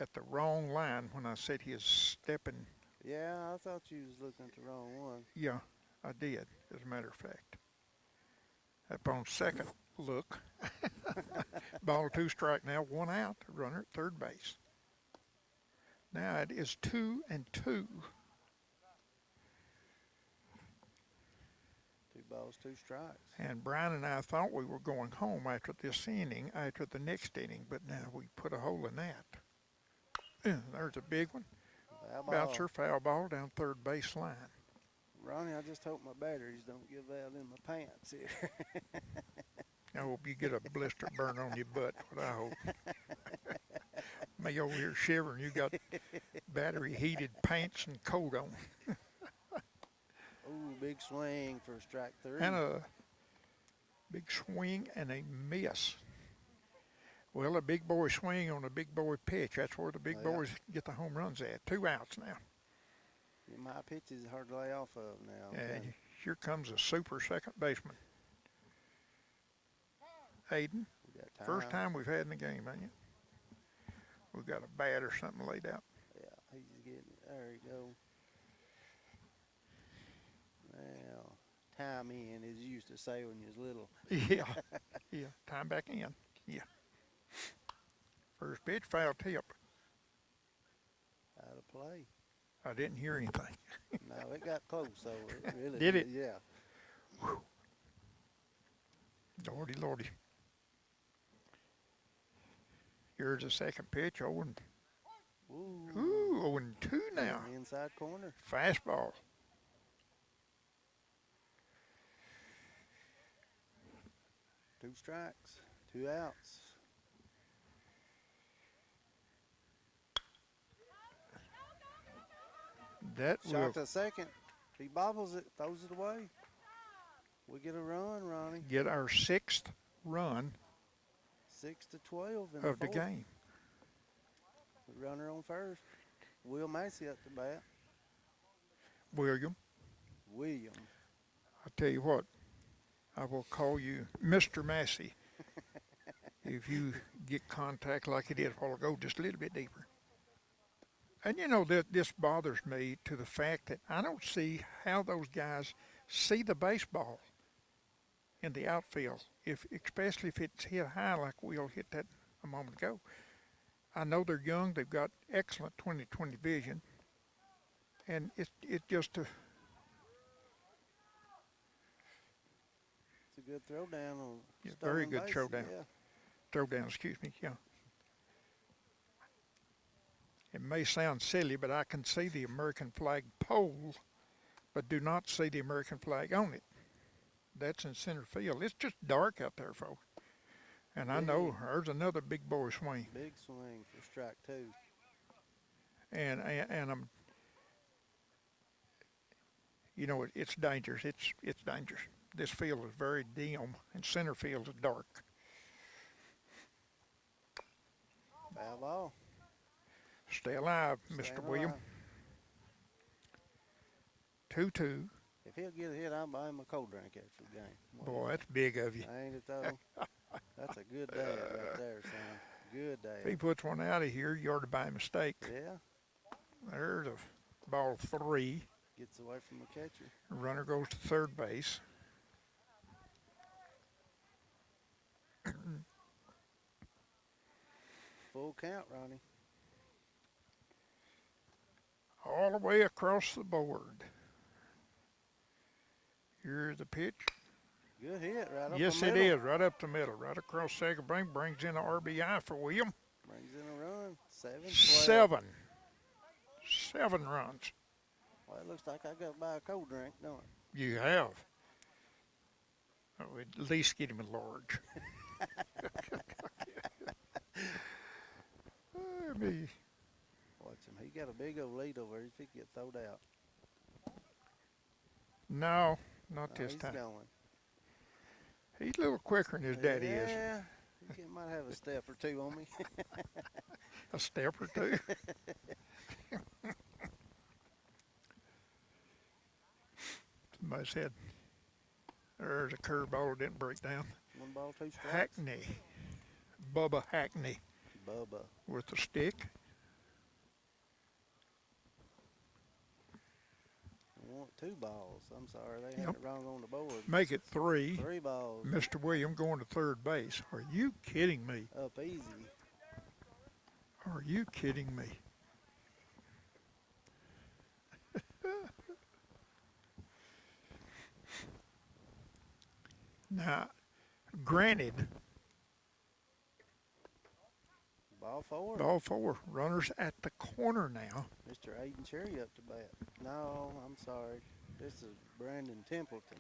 at the wrong line when I said he is stepping. Yeah, I thought you was looking at the wrong one. Yeah, I did, as a matter of fact. Upon second look, ball 2 strike now, 1 out, runner at third base. Now it is 2-2. 2 balls, 2 strikes. And Brian and I thought we were going home after this inning, after the next inning, but now we put a hole in that. There's a big one. Bouncer, foul ball down third base line. Ronnie, I just hope my batteries don't give out in my pants here. I hope you get a blister burn on your butt, what I hope. Me over here shivering, you got battery heated pants and coat on. Ooh, big swing for strike 3. And a big swing and a miss. Well, a big boy swing on a big boy pitch. That's where the big boys get the home runs at. 2 outs now. Yeah, my pitch is hard to lay off of now. Okay. And here comes a super second baseman. Aiden, We got time. first time we've had in the game, ain't it? We've got a bat or something laid out. Yeah, he's getting it. There you go. Now, time in, as you used to say when you was little. Yeah, yeah. Time back in. Yeah. First pitch, foul tip. Out of play. I didn't hear anything. No, it got close, so it really Did it? Yeah. Lordy, lordy. Here's the second pitch. 0 and Ooh. 0 and 2 now. Inside corner. Fastball. Two strikes, 2 outs. That will Shot to second. He bobbles it, throws it away. We get a run, Ronnie. get our 6th run 6-12 in of the fourth. game. Runner on first. Will Massey up the bat. William, William. I tell you what, I will call you Mr. Massey if you get contact like it did a while ago, just a little bit deeper. And you know, this bothers me to the fact that I don't see how those guys see the baseball in the outfield, especially if it's hit high like Will hit that a moment ago. I know they're young, they've got excellent 20/20 vision, and it's just a It's a good throw down on very stolen good base. throw down. Yeah. throw down, excuse me, yeah. It may sound silly, but I can see the American flag pole, but do not see the American flag on it. That's in center field. It's just dark out there, folks. And I know there's another big boy swing. Big swing for strike 2. And I'm, you know, it's dangerous. It's dangerous. This field is very dim, and center field is dark. Foul ball. Stay alive, Mr. Staying William. alive. 2-2. If he'll get a hit, I'll buy him a cold drink after the game. Boy, that's big of you. Ain't it though? That's a good dad right there, son. Good dad. If he puts one out of here, you ought to buy a mistake. Yeah. There's a ball 3. Gets away from the catcher. Runner goes to third base. Full count, Ronnie. All the way across the board. Here's the pitch. Good hit right up Yes, the it middle. is. Right up the middle. Right across second base. Brings in an RBI for William. Brings in a run. 7-12. 7 runs. Well, it looks like I got to buy a cold drink, don't it? You have. Oh, at least get him a large. Me. Watch him. He got a big old lead over here. If he get thrown out. No, not No, this he's time. going. He's a little quicker than his daddy is. Yeah. He might have a step or two on me. A step or two. Somebody said there's a curveball that didn't break down. 1 ball, 2 strikes. Hackney. Bubba Hackney Bubba. with the stick. I want 2 balls. I'm sorry, they had it wrong on the board. Make it 3. 3 balls. Mr. William going to third base. Are you kidding me? Up easy. Are you kidding me? Now, granted, Ball 4. ball 4, runners at the corner now. Mr. Aiden Cherry up to bat. No, I'm sorry. This is Brandon Templeton.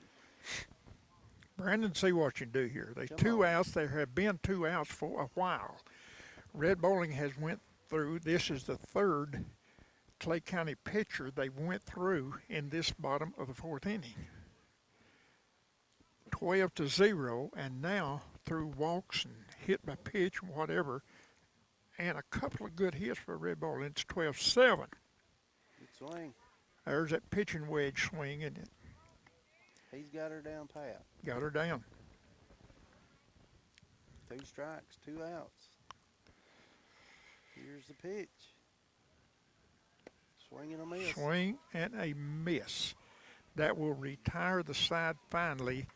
Brandon, see what you do here. There's Come 2 on. outs. There have been 2 outs for a while. Red Boiling has went through. This is the 3rd Clay County pitcher they went through in this bottom of the 4th inning. 12-0, and now through walks and hit by pitch and whatever, and a couple of good hits for Red Boiling. It's 12-7. Good swing. There's that pitching wedge swing, and it He's got her down pat. got her down. 2 strikes, 2 outs. Here's the pitch. Swing and a miss. Swing and a miss. that will retire the side finally.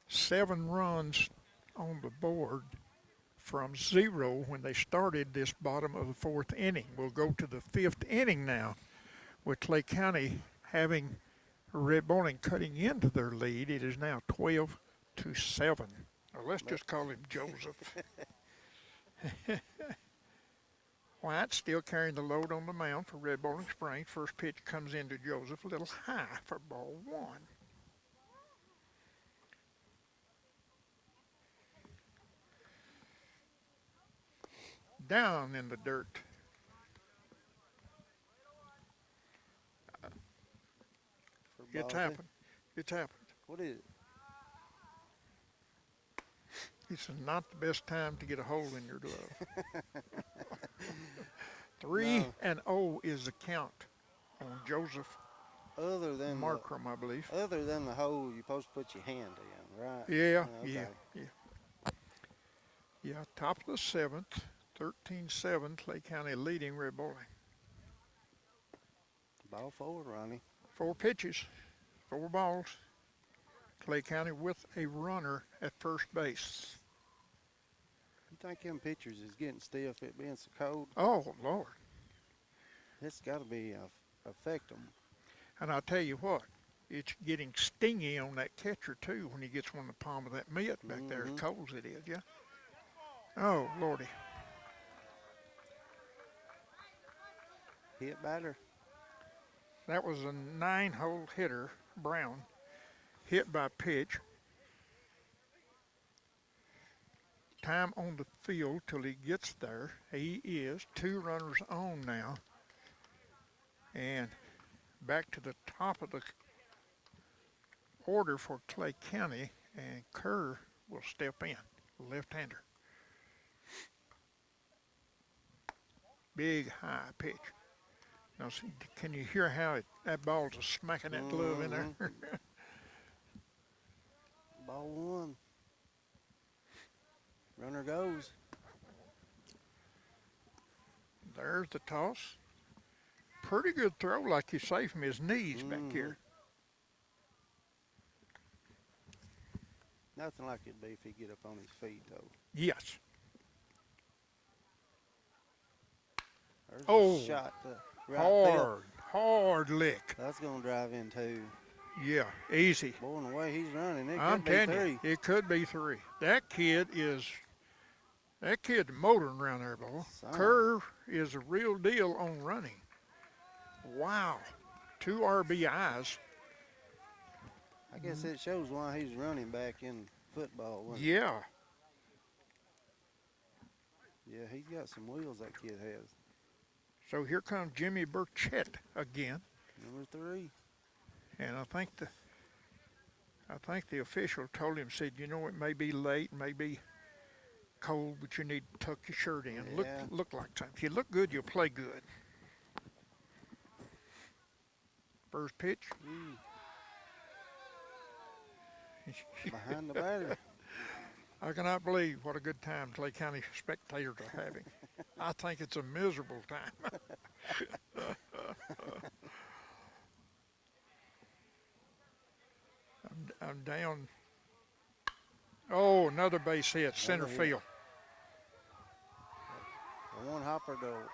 7 runs on the board from 0 when they started this bottom of the 4th inning. We'll go to the 5th inning now with Clay County having Red Boiling cutting into their lead. It is now 12-7. Or let's just call him Joseph. White still carrying the load on the mound for Red Boiling Springs. First pitch comes into Joseph, a little high for ball 1. Down in the dirt. It's happened. It's happened. What is it? This is not the best time to get a hole in your glove. 3-0 is the count on Joseph Other than Markram, I believe. Other than the hole, you're supposed to put your hand in, right? Yeah, Okay. Yeah, top of the 7th, 13-7, Clay County leading Red Boiling. Ball forward, Ronnie. 4 pitches, 4 balls. Clay County with a runner at first base. You think them pitchers is getting stiff, it being so cold? Oh, Lord. It's got to be affect them. And I'll tell you what, it's getting stingy on that catcher, too, when he gets one in the palm of that mitt back there, as cold as it is, yeah? Oh, Lordy. Hit batter. That was a 9-hole hitter, Brown, hit by pitch. Time on the field till he gets there. He is 2 runners on now. And back to the top of the order for Clay County, and Kerr will step in, left-hander. Big high pitch. Now, see, can you hear how that ball's smacking that glove in there? Ball 1. Runner goes. There's the toss. Pretty good throw, like you say, from his knees back here. Nothing like it'd be if he get up on his feet, though. Yes. There's a shot to right field. Hard lick. That's going to drive in, too. Yeah, easy. Boy, and the way he's running, it I'm could be telling 3. you, it could be 3. That kid's motoring around there, boy. Kerr is a real deal on running. Wow. 2 RBIs. I guess it shows why he's running back in football. Yeah. Yeah, he's got some wheels, that kid has. So here comes Jimmy Burchett again. Number 3. And I think the official told him, said, you know, it may be late, may be cold, but you need to tuck your shirt in. Yeah. Look like something. If you look good, you'll play good. First pitch. Behind the batter. I cannot believe what a good time Clay County spectators are having. I think it's a miserable time. I'm down. Oh, another base hit, center field. The one hopper to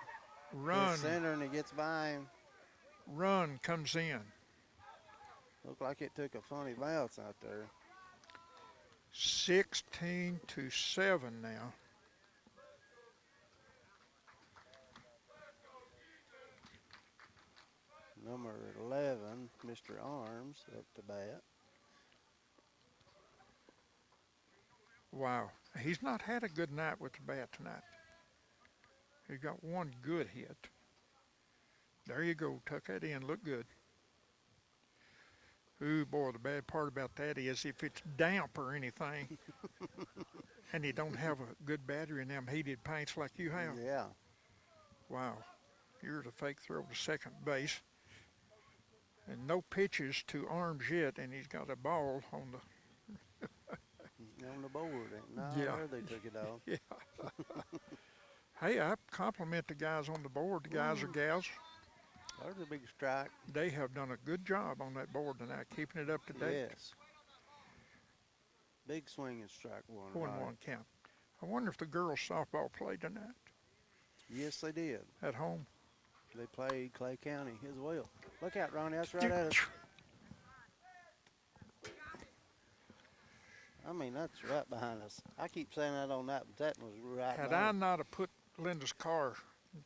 Run. center, and he gets by him. Run comes in. Looked like it took a funny bounce out there. 16-7 now. Number 11, Mr. Arms, up to bat. Wow. He's not had a good night with the bat tonight. He got one good hit. There you go. Tuck that in. Look good. Ooh, boy, the bad part about that is if it's damp or anything and you don't have a good battery in them heated paints like you have. Yeah. Wow. Here's a fake throw to second base. And no pitches to Arms yet, and he's got a ball on On the board. No, Yeah. there they took it off. the. Yeah. Hey, I compliment the guys on the board, the guys or gals. There's a big strike. They have done a good job on that board tonight, keeping it up to date. Yes. Big swing and strike one. 4-1 count. I wonder if the girls softball played tonight Yes, they did. at home. They played Clay County as well. Look out, Ronnie. That's right at us. I mean, that's right behind us. I keep saying that on that, but that was right Had I behind us. not have put Linda's car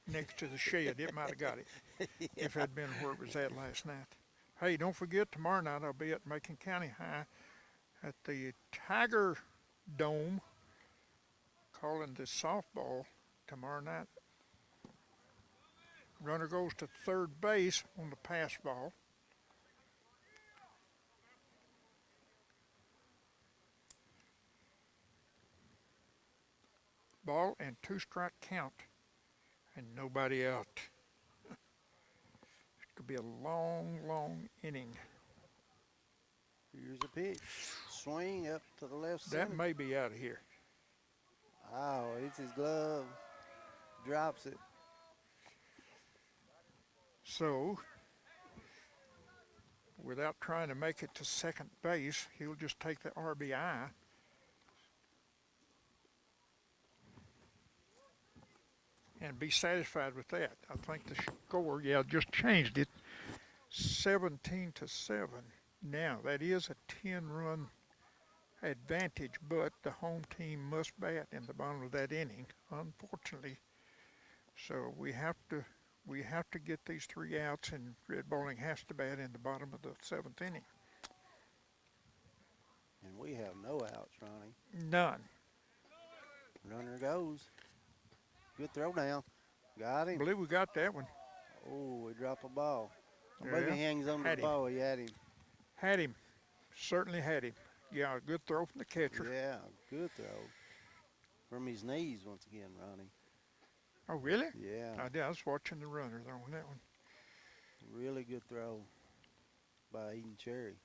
next to the shed, it might have got it if it had been where it was at last night. Hey, don't forget, tomorrow night I'll be at Macon County High at the Tiger Dome calling the softball tomorrow night. Runner goes to third base on the pass ball. Ball and 2-strike count, and nobody out. It could be a long, long inning. Here's a pitch. Swing up to the left That center. may be out of here. Oh, it's his glove. Drops it. So, without trying to make it to second base, he'll just take the RBI. And be satisfied with that. I think the score, just changed it. 17-7. Now, that is a 10-run advantage, but the home team must bat in the bottom of that inning, unfortunately. So we have to get these 3 outs, and Red Boiling has to bat in the bottom of the 7th inning. And we have no outs, Ronnie. None. Runner goes. Good throw down. Got I him. believe we got that one. Oh, we drop a ball. I Yeah, believe he hangs on to had the him. ball. He had him. Had him. Certainly had him. Yeah, a good throw from the catcher. Yeah, good throw. From his knees once again, Ronnie. Oh, really? Yeah, I was watching the runner there on that one. really good throw by Eden Cherry.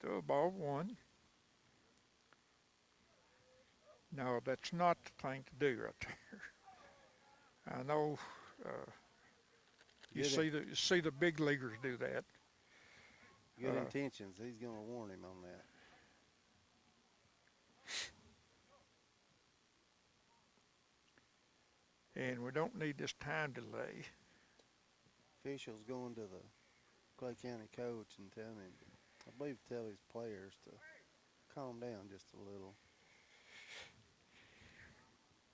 Throw a ball 1. No, that's not the thing to do right there. I know you Good see the big leaguers do that. Good intentions. He's going to warn him on that. And we don't need this time delay. Officials going to the Clay County coach and telling him, I believe, tell his players to calm down just a little.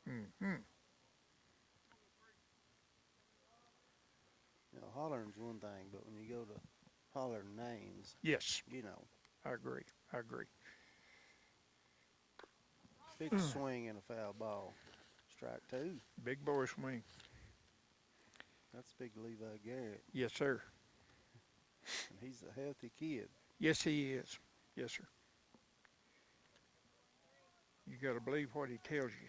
You know, hollering's one thing, but when you go to hollering names, Yes, you know, I agree. big swing and a foul ball. Strike 2. Big boy swing. That's big Levi Garrett, Yes, sir. and he's a healthy kid. Yes, he is. Yes, sir. You got to believe what he tells you.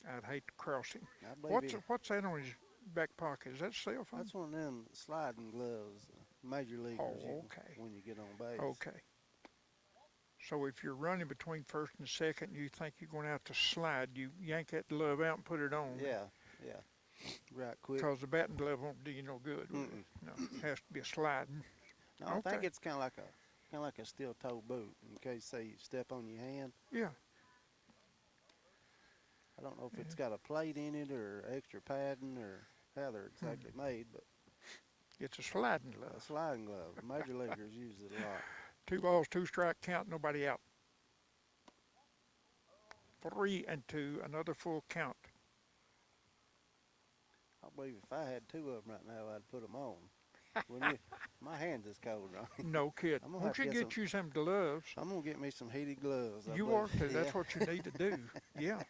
I'd hate to cross him. I believe What's that on his back pocket? Is that cell phone? that's one of them sliding gloves, major leaguers. Okay. When you get on base. Okay. So if you're running between first and second and you think you're going to have to slide, you yank that glove out and put it on. Yeah. Right quick. Because the batting glove won't do you no good. Will it? No, it has to be a sliding. No, I think okay. it's kind of like a steel toe boot in case say you step on your hand. Yeah. I don't know if it's got a plate in it or extra padding or how they're exactly made, but It's a sliding a glove. sliding glove. Major leaguers use it a lot. 2 balls, 2-strike count, nobody out. 3-2, another full count. I believe if I had 2 of them right now, I'd put them on. Wouldn't you? My hand is cold, Ronnie. No kidding. I'm gonna Won't have you to get get you some gloves? I'm gonna get me some heated gloves. I You believe. are too. That's Yeah. what you need to do. Yeah.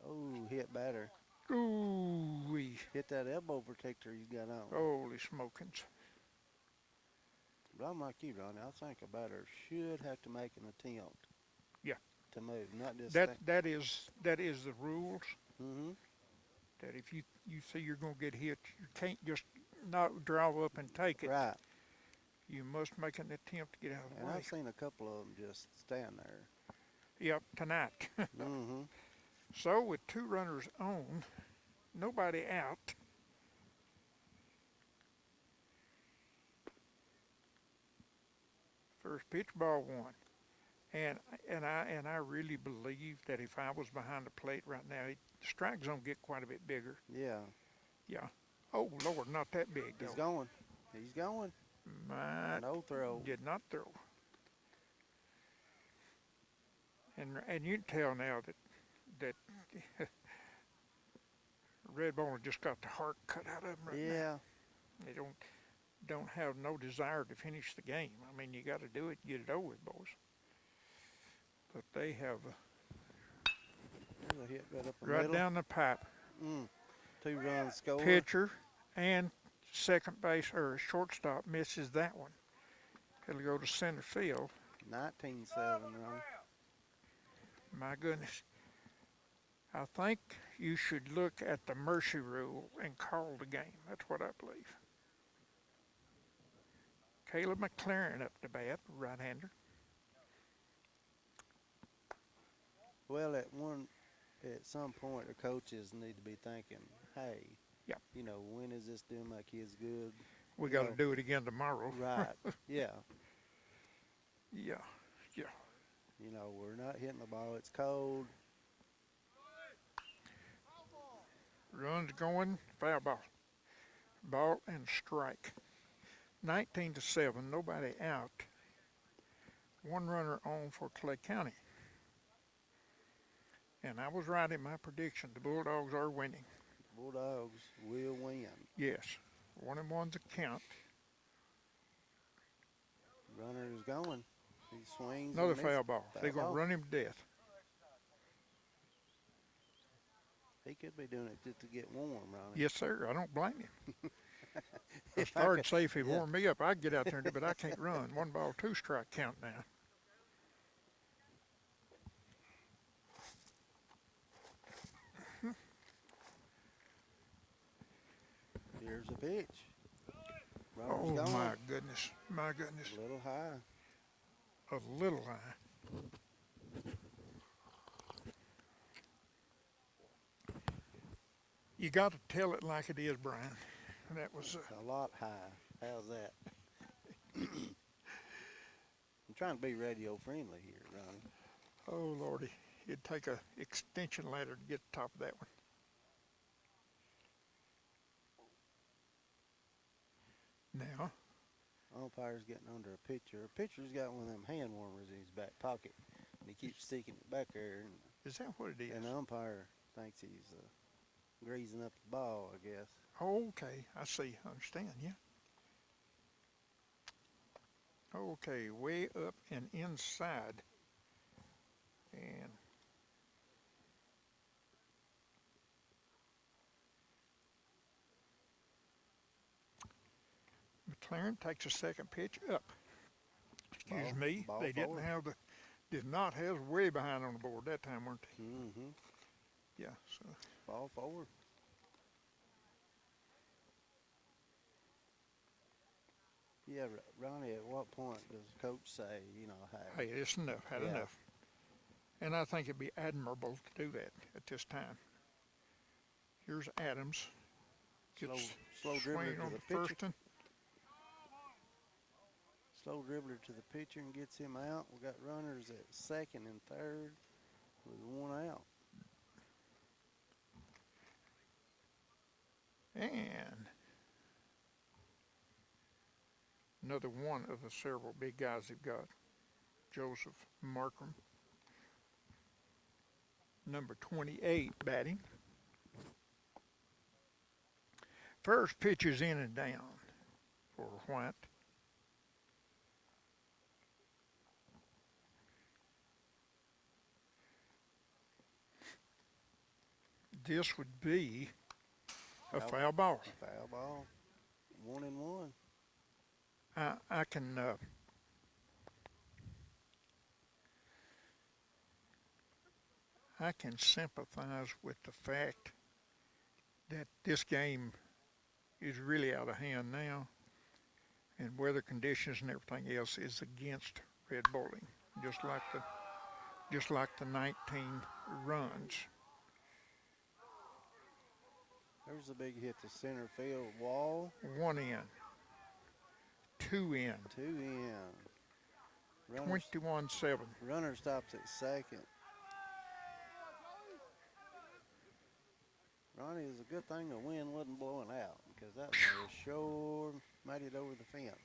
Oh, hit batter. Ooh-wee. Hit that elbow protector you got on. Holy smokings. But I'm like you, Ronnie. I think a batter should have to make an attempt. Yeah. To move, not just That is the rules. Mm-hmm. That if you see you're going to get hit, you can't just not drive up and take it. Right. You must make an attempt to get out of the And way. I've seen a couple of them just stand there. Yep, tonight. Mm-hmm. So with 2 runners on, Nobody out. First pitch, ball one. And I really believe that if I was behind the plate right now, the strike zone get quite a bit bigger. Yeah. Yeah. Oh Lord, not that big though. He's going. He's going. My No throw. did not throw. And you can tell now that Red Boiling just got the heart cut out of them right now. Yeah. They don't have no desire to finish the game. I mean, you got to do it, get it over with, boys. But they have There's a hit right up the right middle. down the pipe. 2 runs score. Pitcher and second base or shortstop misses that one. It'll go to center field. 19-7 run. My goodness. I think you should look at the mercy rule and call the game. That's what I believe. Caleb McLaren up to bat, right-hander. Well, at some point, the coaches need to be thinking, hey, Yep. you know, when is this doing my kids good? We You got to know, do it again tomorrow. Right. Yeah. Yeah. You know, we're not hitting the ball. It's cold. Runs going, foul ball. Ball and strike. 19-7, nobody out. 1 runner on for Clay County. And I was right in my prediction. The Bulldogs are winning. Bulldogs will win. Yes. 1-1's a count. Runner is going. He swings. Another and misses. foul ball. They're going to run him to death. He could be doing it just to get warm, Ronnie. Yes, sir. I don't blame him. I started to say if he warmed me up, I'd get out there and do it, but I can't run. 1 ball, 2 strike count now. Here's a pitch. Oh, Runner's going. my goodness. My goodness. A little high. A little high. You got to tell it like it is, Brian. That was A lot high. How's that? I'm trying to be radio friendly here, Ronnie. oh Lordy. It'd take a extension ladder to get the top of that one. Now, Umpire's getting under a pitcher. A pitcher's got one of them hand warmers in his back pocket, and he keeps sticking it back there. is that what it is? And the umpire thinks he's greasing up the ball, I guess. Oh, okay, I see. Understand, yeah. Okay, way up and inside. And McLaren takes a second pitch up. Excuse me. Ball They forward. did not have way behind on the board that time, weren't they? Mm-hmm. Yeah, so Ball forward. Yeah, Ronnie, at what point does the coach say, you know, hey, hey, it's enough, had Yeah. enough. And I think it'd be admirable to do that at this time. Here's Adams. Gets slow dribbler swing to on the the pitcher. first one. Slow dribbler to the pitcher and gets him out. We got runners at second and third with 1 out. And another one of the several big guys they've got, Joseph Markram, number 28 batting. First pitch is in and down for White. This would be a foul ball. Foul ball. 1-1. I can I can sympathize with the fact that this game is really out of hand now, and weather conditions and everything else is against Red Boiling, just like the 19 runs. There's a big hit to center field wall. 1 in. 2 in. 2 in. Runner, 21-7. runner stops at second. Ronnie, it's a good thing the wind wasn't blowing out because that was sure made it over the fence.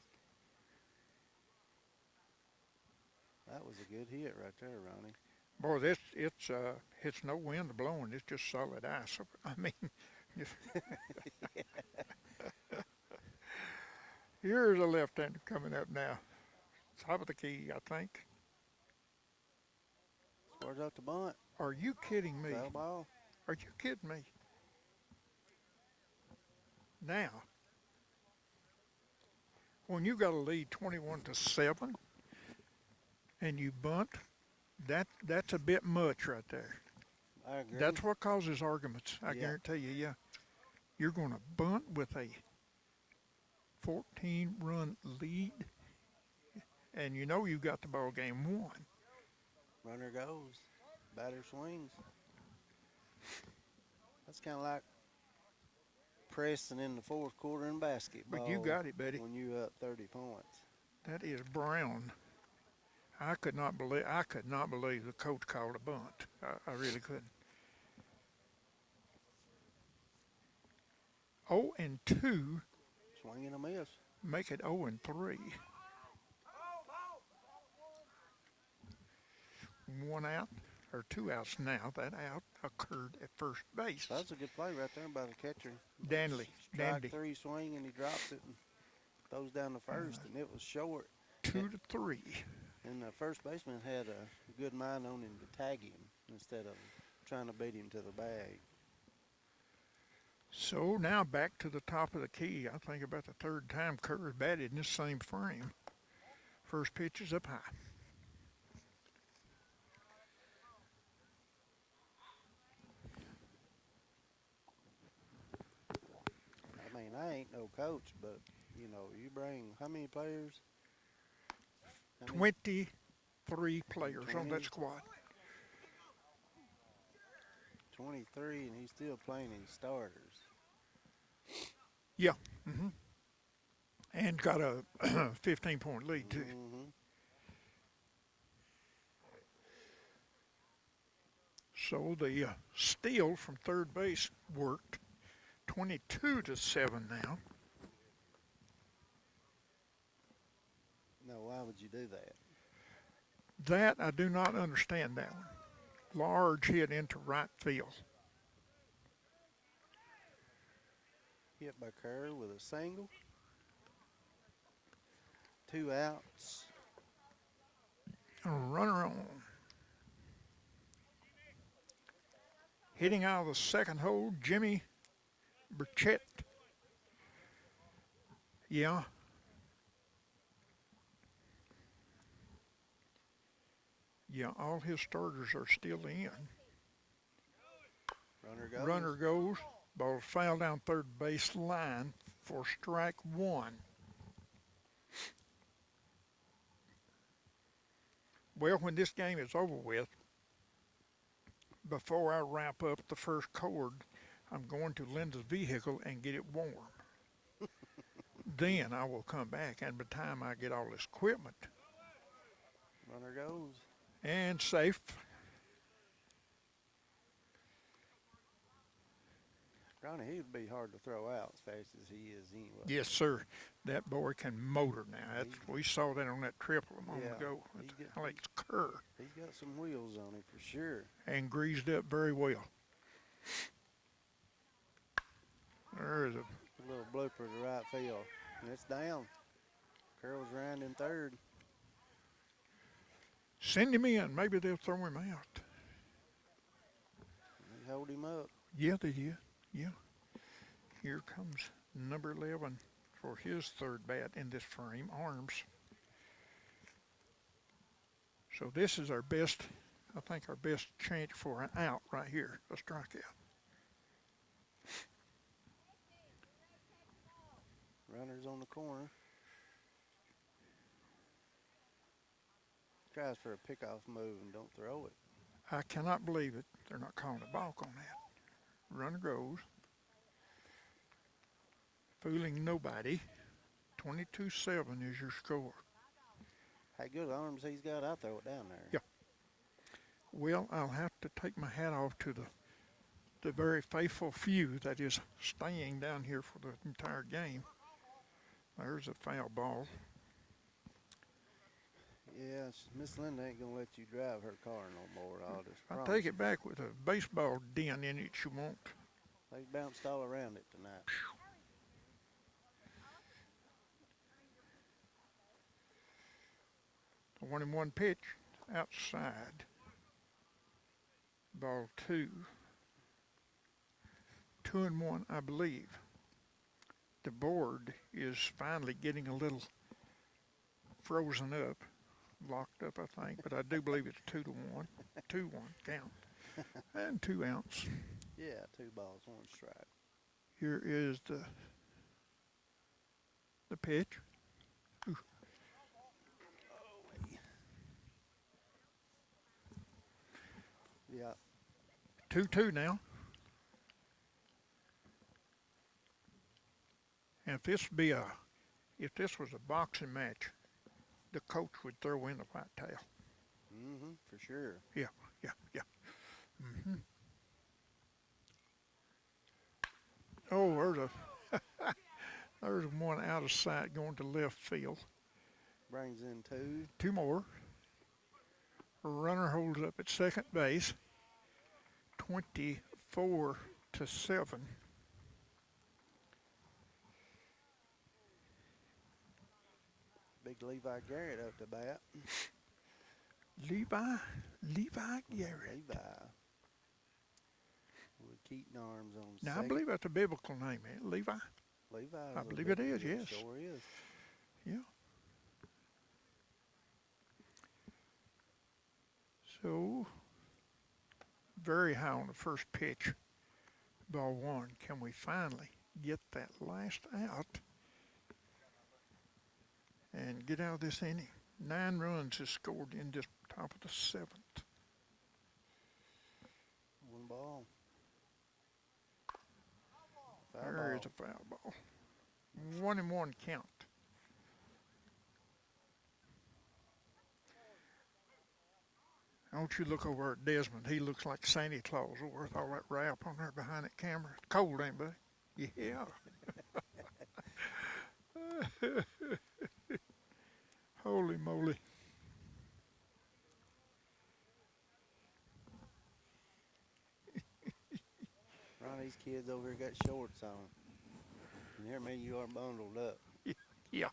That was a good hit right there, Ronnie. Boy, it's no wind blowing. It's just solid ice. I mean, here's a left-hander coming up now. Top of the key, I think. Squares out the bunt. Are you kidding me? Foul ball. Are you kidding me? Now, when you got a lead 21-7 and you bunt, that's a bit much right there. I agree. That's what causes arguments. I guarantee you. Yeah, you're going to bunt with a 14-run lead, and you know you got the ball game won. Runner goes. Batter swings. That's kind of like pressing in the fourth quarter in basketball. But you got it, buddy. When you up 30 points. That is brown. I could not believe the coach called a bunt. I really couldn't. 0-2. Swing and a miss. Make it 0-3. 1 out, or 2 outs now. That out occurred at first base. That's a good play right there by the catcher. Dandy. Strike 3 swing and he drops it and throws down the first, and it was short. 2-3. And the first baseman had a good mind on him to tag him instead of trying to beat him to the bag. So now back to the top of the key. I think about the third time Kerr's batted in this same frame. First pitch is up high. I mean, I ain't no coach, but, you know, you bring how many players? 23 players on that 20? squad. 23, and he's still playing in starters. Yeah. And got a 15-point lead, too. Mm-hmm. So the steal from third base worked. 22-7 now. No, why would you do that? That, I do not understand that one. Large hit into right field. Hit by Kerr with a single. 2 outs. A runner on. Hitting out of the second hole, Jimmy Burchett. Yeah. Yeah, all his starters are still in. Runner goes. Runner goes. Ball foul down third base line for strike 1. Well, when this game is over with, before I wrap up the first chord, I'm going to Linda's vehicle and get it warm. Then I will come back, and by the time I get all this equipment Runner goes. and safe, Ronnie, he would be hard to throw out as fast as he is anyway. yes, sir, that boy can motor now. We saw that on that triple a moment ago. Alex Kerr. He's got some wheels on him for sure. And greased up very well. There is a little blooper to right field. And it's down. Curl's round in third. send him in. Maybe they'll throw him out. They hold him up. Yeah, they did. Yeah. Here comes number 11 for his third bat in this frame, Arms. So this is our best, I think our best chance for an out right here, a strikeout. Runner's on the corner. Tries for a pickoff move and don't throw it. I cannot believe it. They're not calling a balk on that. Runner goes. Fooling nobody. 22-7 is your score. How good arms he's got, I'll throw it down there. Yeah. Well, I'll have to take my hat off to the very faithful few that is staying down here for the entire game. There's a foul ball. Yeah, Miss Linda ain't gonna let you drive her car no more. I'll take it back with a baseball dent in it you won't. They bounced all around it tonight. The 1-1 pitch outside. Ball 2. 2-1, I believe. The board is finally getting a little frozen up, locked up, I think, but I do believe it's 2-1. 2-1 count. And 2 outs. Yeah, 2 balls, 1 strike. Here is the pitch. Ooh. Yeah. 2-2 now. And if this was a boxing match, the coach would throw in the white tail. For sure. Yeah. Oh, there's one out of sight going to left field. Brings in 2. 2 more. Runner holds up at second base. 24-7. Big Levi Garrett up to bat. Levi Garrett. Levi. With Keaton arms on Now, second. I believe that's a biblical name, ain't it? Levi? Levi. I believe it is, yes. Sure is. Yeah. So, very high on the first pitch. Ball 1. Can we finally get that last out and get out of this inning? 9 runs is scored in this top of the 7th. 1 ball. There is a foul ball. 1-1 count. Don't you look over at Desmond. He looks like Santa Claus over with all that wrap on there behind that camera. It's cold, ain't it, buddy? Yeah. Holy moly. Ronnie's kids over here got shorts on. And here me, you are bundled up. Yeah.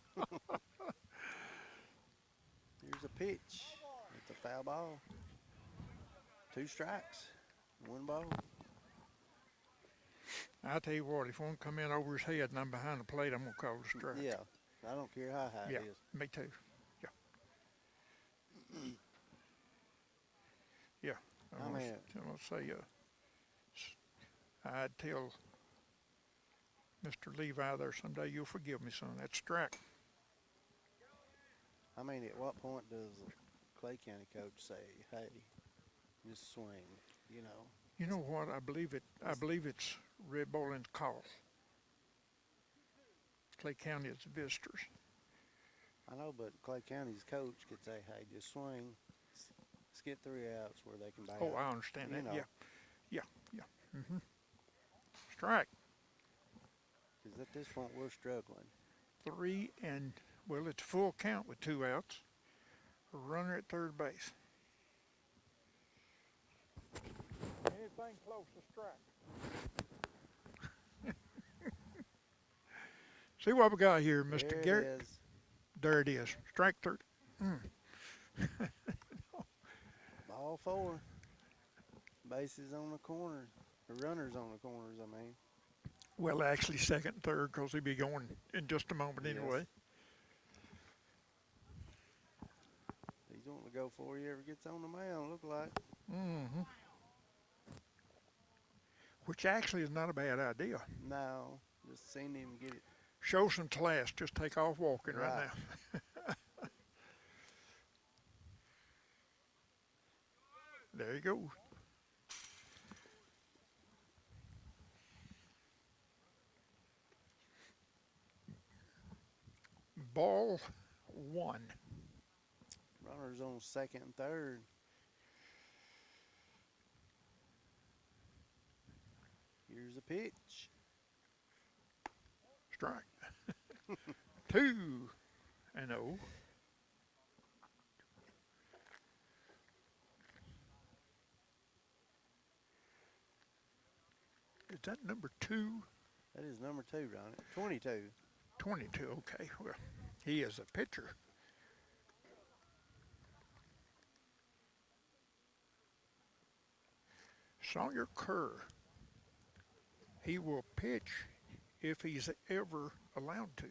Here's a pitch. It's a foul ball. 2 strikes. 1 ball. I tell you what, if one come in over his head and I'm behind the plate, I'm gonna call it a strike. Yeah. I don't care how high it is. Me too. Yeah. I'm gonna say, I'd tell Mr. Levi there someday, you'll forgive me, son. That's strike. I mean, at what point does the Clay County coach say, hey, just swing, you know? You know what? I believe it's Red Boiling's call. Clay County is the visitors. I know, but Clay County's coach could say, hey, just swing. Let's get 3 outs where they can buy out. Oh, I understand that. know. Yeah. Strike. Because at this point, we're struggling. 3 and, well, it's full count with 2 outs. A runner at third base. Anything close to strike. See what we got here, Mr. There Garrett? it is. There it is. Strike 3. Ball 4. Bases on the corners. The runners on the corners, I mean. Well, actually second and third because he'll be going in just a moment Yes. anyway. He's wanting to go before he ever gets on the mound, look like. Which actually is not a bad idea. No, just seen him get it. Show some class. Just take off walking right now. There you go. Ball 1. Runners on second and third. Here's a pitch. Strike. 2-0. Is that number 2? That is number 2, Ronnie. 22. 22, okay. Well, he is a pitcher. Sawyer Kerr. He will pitch if he's ever allowed to.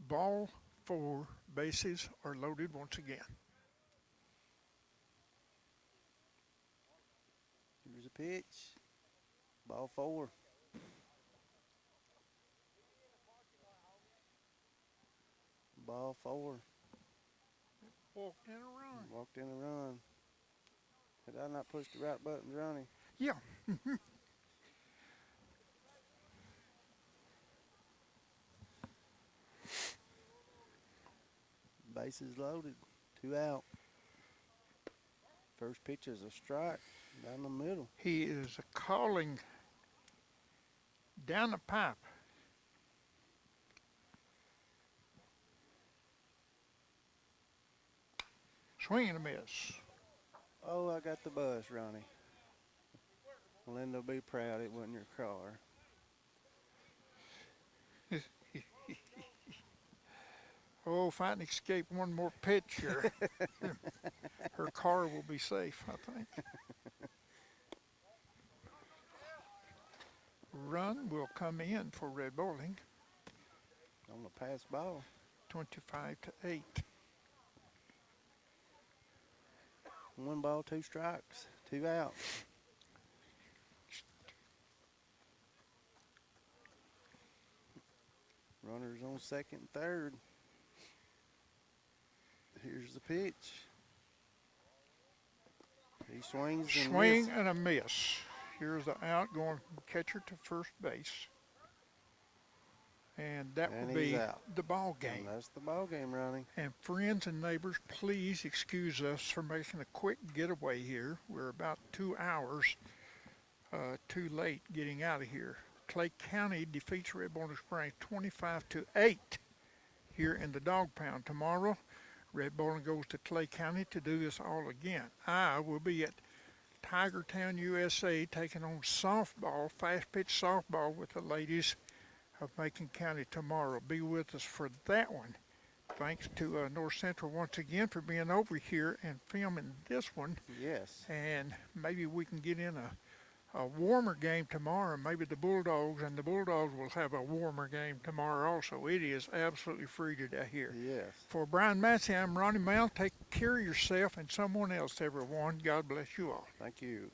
Ball 4, bases are loaded once again. Here's a pitch. Ball 4. Ball 4. Walked in a run. Walked in a run. Did I not push the right buttons, Ronnie? Yeah. Bases loaded. 2 out. First pitch is a strike down the middle. He is calling down the pipe. Swing and a miss. Oh, I got the bus, Ronnie. Linda will be proud it wasn't your car. Oh, if I can escape one more pitch here, her car will be safe, I think. Run will come in for Red Boiling, On the pass ball. 25-8. 1 ball, 2 strikes. 2 out. Runners on second and third. Here's the pitch. He swings and Swing misses. and a miss. Here's the out going from catcher to first base. And that And will be he's out. the ball And game. that's the ball game, Ronnie. And friends and neighbors, please excuse us for making a quick getaway here. We're about 2 hours too late getting out of here. Clay County defeats Red Boiling Springs 25-8 here in the Dog Pound. Tomorrow, Red Boiling goes to Clay County to do this all again. I will be at Tiger Town, USA, taking on softball, fast pitch softball with the ladies of Macon County tomorrow. Be with us for that one. Thanks to North Central once again for being over here and filming this one. Yes. And maybe we can get in a warmer game tomorrow. Maybe the Bulldogs will have a warmer game tomorrow also. It is absolutely frigid out here. Yes. For Brian Massey, I'm Ronnie Mount. Take care of yourself and someone else, everyone. God bless you all. Thank you.